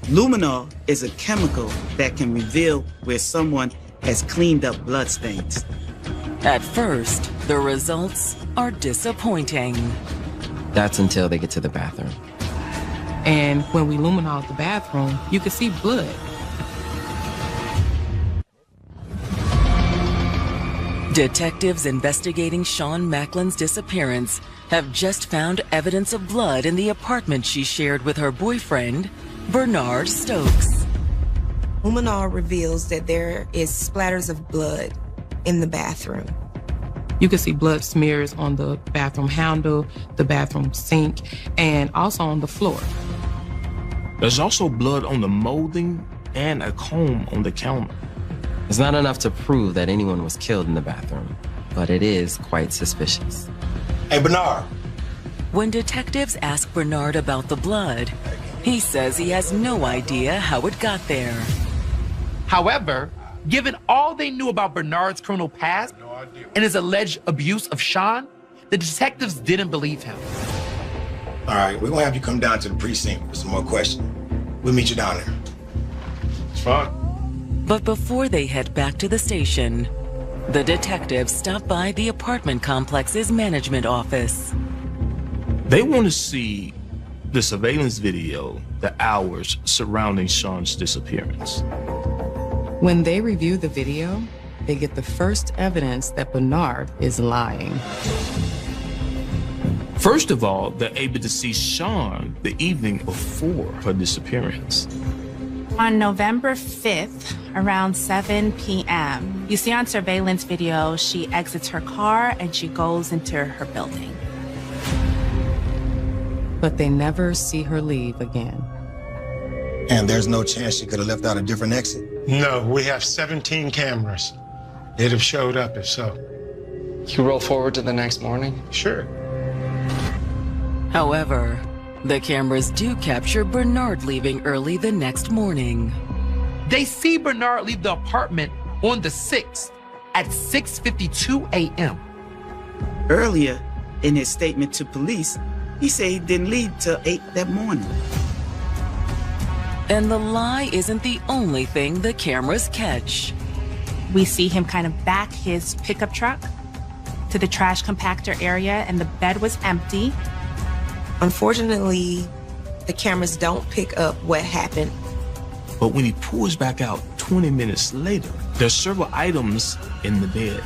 Luminol is a chemical that can reveal where someone has cleaned up bloodstains. At first, the results are disappointing. That's until they get to the bathroom. And when we luminol the bathroom, you could see blood. Detectives investigating Sean Macklin's disappearance have just found evidence of blood in the apartment she shared with her boyfriend, Bernard Stokes. Luminol reveals that there is splatters of blood in the bathroom. You could see blood smears on the bathroom handle, the bathroom sink, and also on the floor. There's also blood on the molding and a comb on the counter. It's not enough to prove that anyone was killed in the bathroom, but it is quite suspicious. Hey, Bernard. When detectives ask Bernard about the blood, he says he has no idea how it got there. However, given all they knew about Bernard's criminal past and his alleged abuse of Sean, the detectives didn't believe him. All right, we're gonna have you come down to the precinct for some more questions. We'll meet you down there. It's fine. But before they head back to the station, the detectives stop by the apartment complex's management office. They want to see the surveillance video, the hours surrounding Sean's disappearance. When they review the video, they get the first evidence that Bernard is lying. First of all, they're able to see Sean the evening before her disappearance. On November 5th, around 7 p.m., you see on surveillance video, she exits her car and she goes into her building. But they never see her leave again. And there's no chance she could have left out a different exit? No, we have 17 cameras. It'd have showed up if so. You roll forward to the next morning? Sure. However, the cameras do capture Bernard leaving early the next morning. They see Bernard leave the apartment on the 6th at 6:52 a.m. Earlier, in his statement to police, he said he didn't leave till 8 that morning. And the lie isn't the only thing the cameras catch. We see him kind of back his pickup truck to the trash compactor area, and the bed was empty. Unfortunately, the cameras don't pick up what happened. But when he pulls back out 20 minutes later, there's several items in the bed.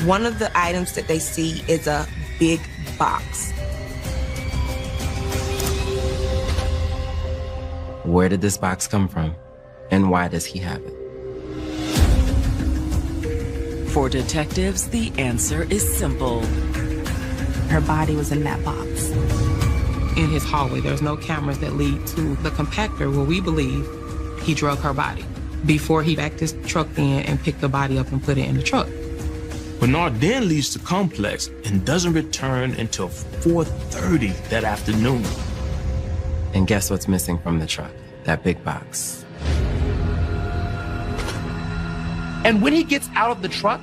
One of the items that they see is a big box. Where did this box come from? And why does he have it? For detectives, the answer is simple. Her body was in that box. In his hallway, there's no cameras that lead to the compactor where we believe he drug her body before he backed his truck in and picked the body up and put it in the truck. Bernard then leaves the complex and doesn't return until 4:30 that afternoon. And guess what's missing from the truck? That big box. And when he gets out of the truck,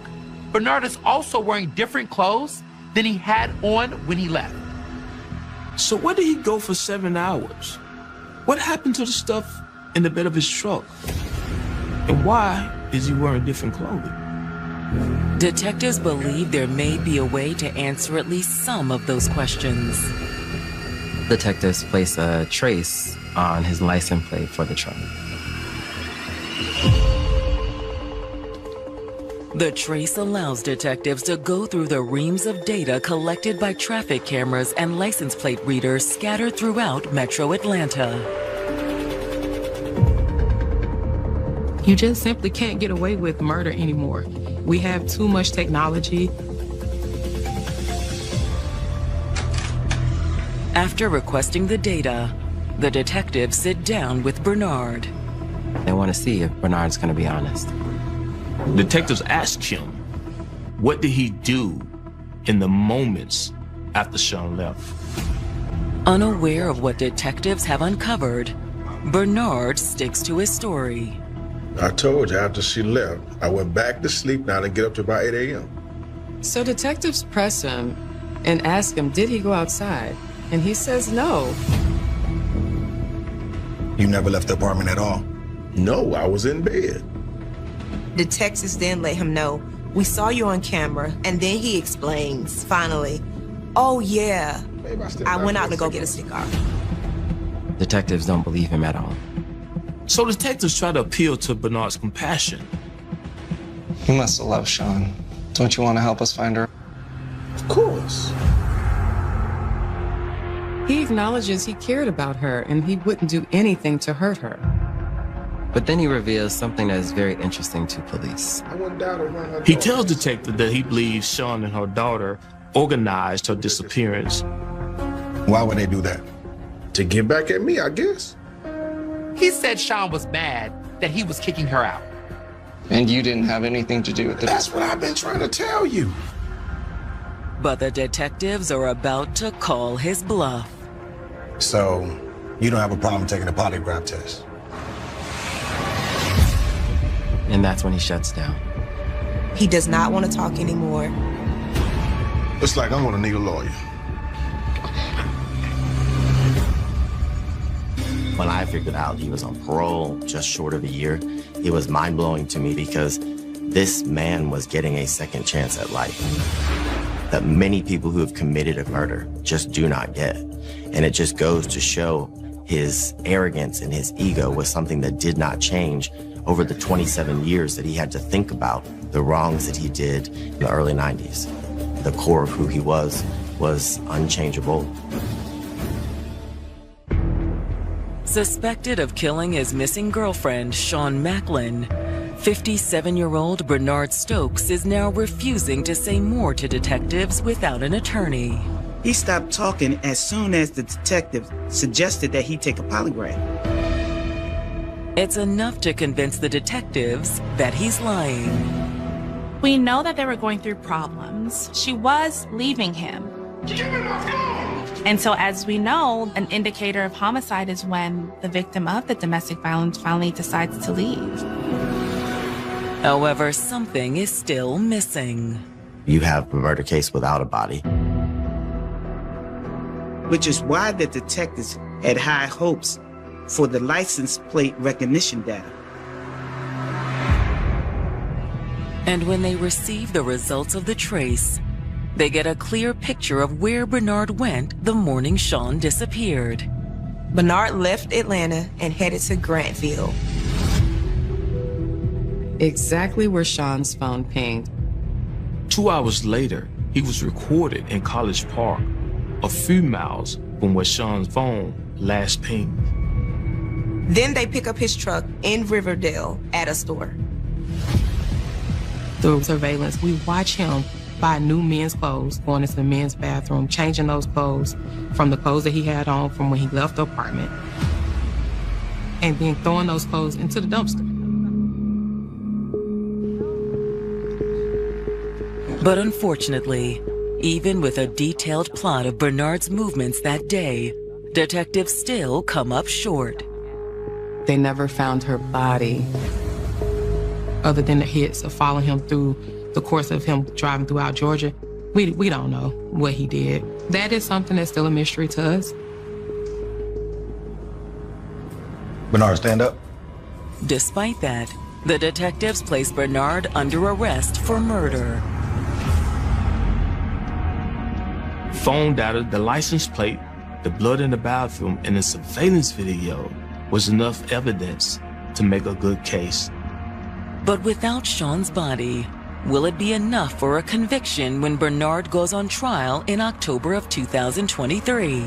Bernard is also wearing different clothes than he had on when he left. So where did he go for 7 hours? What happened to the stuff in the bed of his truck? And why is he wearing different clothing? Detectives believe there may be a way to answer at least some of those questions. Detectives place a trace on his license plate for the truck. The trace allows detectives to go through the reams of data collected by traffic cameras and license plate readers scattered throughout Metro Atlanta. You just simply can't get away with murder anymore. We have too much technology. After requesting the data, the detectives sit down with Bernard. They want to see if Bernard's going to be honest. Detectives ask him, What did he do in the moments after Sean left? Unaware of what detectives have uncovered, Bernard sticks to his story. I told you after she left, I went back to sleep and I didn't get up to about 8 a.m. So detectives press him and ask him, did he go outside? And he says no. You never left the apartment at all? No, I was in bed. Detectives then let him know, we saw you on camera, and then he explains, finally, oh yeah, I went out to go get a cigar. Detectives don't believe him at all. So detectives try to appeal to Bernard's compassion. You must have loved Sean. Don't you want to help us find her? Of course. He acknowledges he cared about her and he wouldn't do anything to hurt her. But then he reveals something that is very interesting to police. He tells detectives that he believes Sean and her daughter organized her disappearance. Why would they do that? To get back at me, I guess. He said Sean was mad that he was kicking her out. And you didn't have anything to do with it. That's what I've been trying to tell you. But the detectives are about to call his bluff. So, you don't have a problem taking a polygraph test? And that's when he shuts down. He does not want to talk anymore. It's like I'm gonna need a lawyer. When I figured out he was on parole just short of a year, it was mind-blowing to me because this man was getting a second chance at life that many people who have committed a murder just do not get. And it just goes to show his arrogance and his ego was something that did not change over the 27 years that he had to think about the wrongs that he did in the early 90s. The core of who he was unchangeable. Suspected of killing his missing girlfriend, Sean Macklin, 57-year-old Bernard Stokes is now refusing to say more to detectives without an attorney. He stopped talking as soon as the detective suggested that he take a polygraph. It's enough to convince the detectives that he's lying. We know that they were going through problems. She was leaving him. And so as we know, an indicator of homicide is when the victim of the domestic violence finally decides to leave. However, something is still missing. You have a murder case without a body. Which is why the detectives had high hopes for the license plate recognition data. And when they receive the results of the trace, they get a clear picture of where Bernard went the morning Sean disappeared. Bernard left Atlanta and headed to Grantville. Exactly where Sean's phone pinged. 2 hours later, he was recorded in College Park, a few miles from where Sean's phone last pinged. Then they pick up his truck in Riverdale at a store. Through surveillance, we watch him buy new men's clothes, going into the men's bathroom, changing those clothes from the clothes that he had on from when he left the apartment, and then throwing those clothes into the dumpster. But unfortunately, even with a detailed plot of Bernard's movements that day, detectives still come up short. They never found her body, other than the hits of following him through the course of him driving throughout Georgia. We don't know what he did. That is something that's still a mystery to us. Bernard, stand up. Despite that, the detectives place Bernard under arrest for murder. Phone data, the license plate, the blood in the bathroom, and the surveillance video was enough evidence to make a good case. But without Sean's body, will it be enough for a conviction when Bernard goes on trial in October of 2023?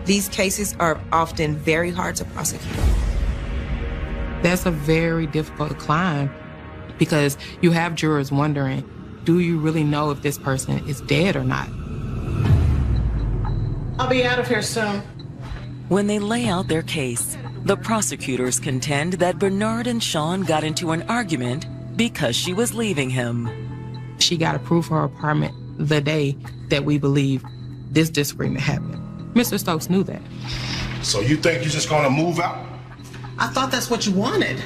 These cases are often very hard to prosecute. That's a very difficult climb because you have jurors wondering, do you really know if this person is dead or not? I'll be out of here soon. When they lay out their case, the prosecutors contend that Bernard and Sean got into an argument because she was leaving him. She got approved for her apartment the day that we believe this disagreement happened. Mr. Stokes knew that. So you think you're just gonna move out? I thought that's what you wanted.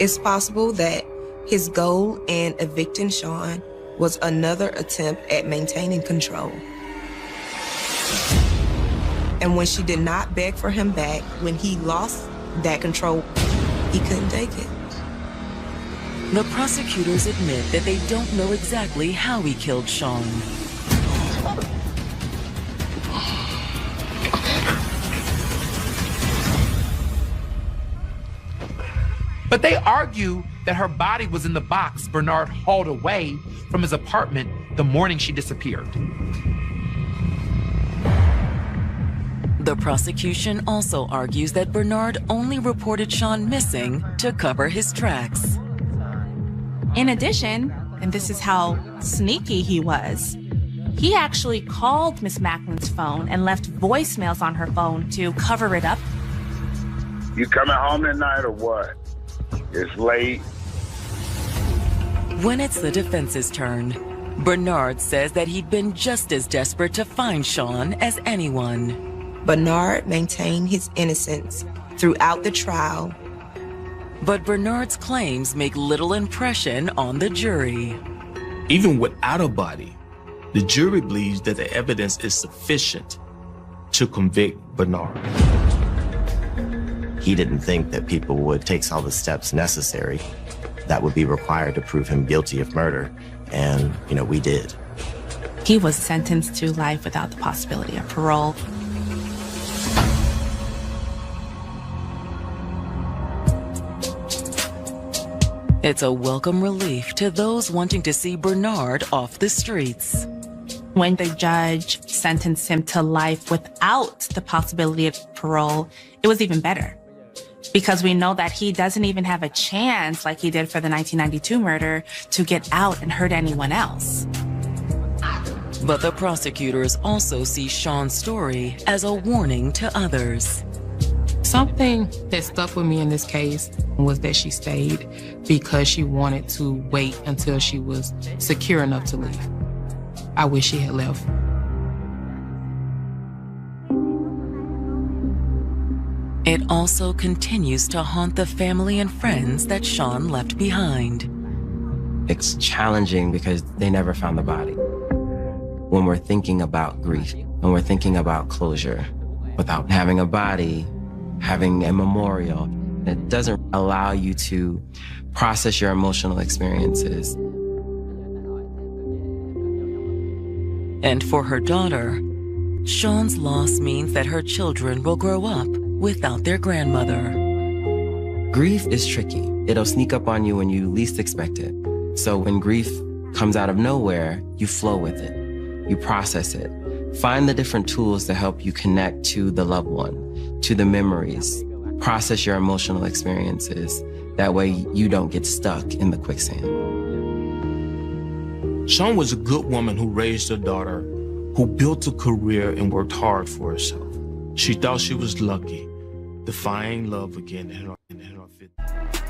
It's possible that his goal in evicting Sean was another attempt at maintaining control. And when she did not beg for him back, when he lost that control, he couldn't take it. The prosecutors admit that they don't know exactly how he killed Sean. But they argue that her body was in the box Bernard hauled away from his apartment the morning she disappeared. The prosecution also argues that Bernard only reported Sean missing to cover his tracks. In addition, and this is how sneaky he was, he actually called Miss Macklin's phone and left voicemails on her phone to cover it up. You coming home tonight or what? It's late. When it's the defense's turn, Bernard says that he'd been just as desperate to find Sean as anyone. Bernard maintained his innocence throughout the trial. But Bernard's claims make little impression on the jury. Even without a body, the jury believes that the evidence is sufficient to convict Bernard. He didn't think that people would take all the steps necessary that would be required to prove him guilty of murder. And, we did. He was sentenced to life without the possibility of parole. It's a welcome relief to those wanting to see Bernard off the streets. When the judge sentenced him to life without the possibility of parole, it was even better. Because we know that he doesn't even have a chance, like he did for the 1992 murder, to get out and hurt anyone else. But the prosecutors also see Sean's story as a warning to others. Something that stuck with me in this case was that she stayed because she wanted to wait until she was secure enough to leave. I wish she had left. It also continues to haunt the family and friends that Sean left behind. It's challenging because they never found the body. When we're thinking about grief, when we're thinking about closure, without having a body, having a memorial, it doesn't allow you to process your emotional experiences. And for her daughter, Sean's loss means that her children will grow up without their grandmother. Grief is tricky. It'll sneak up on you when you least expect it. So when grief comes out of nowhere, you flow with it. You process it. Find the different tools to help you connect to the loved one, to the memories. Process your emotional experiences. That way you don't get stuck in the quicksand. Sean was a good woman who raised her daughter, who built a career and worked hard for herself. She thought she was lucky to find love again in her 50s.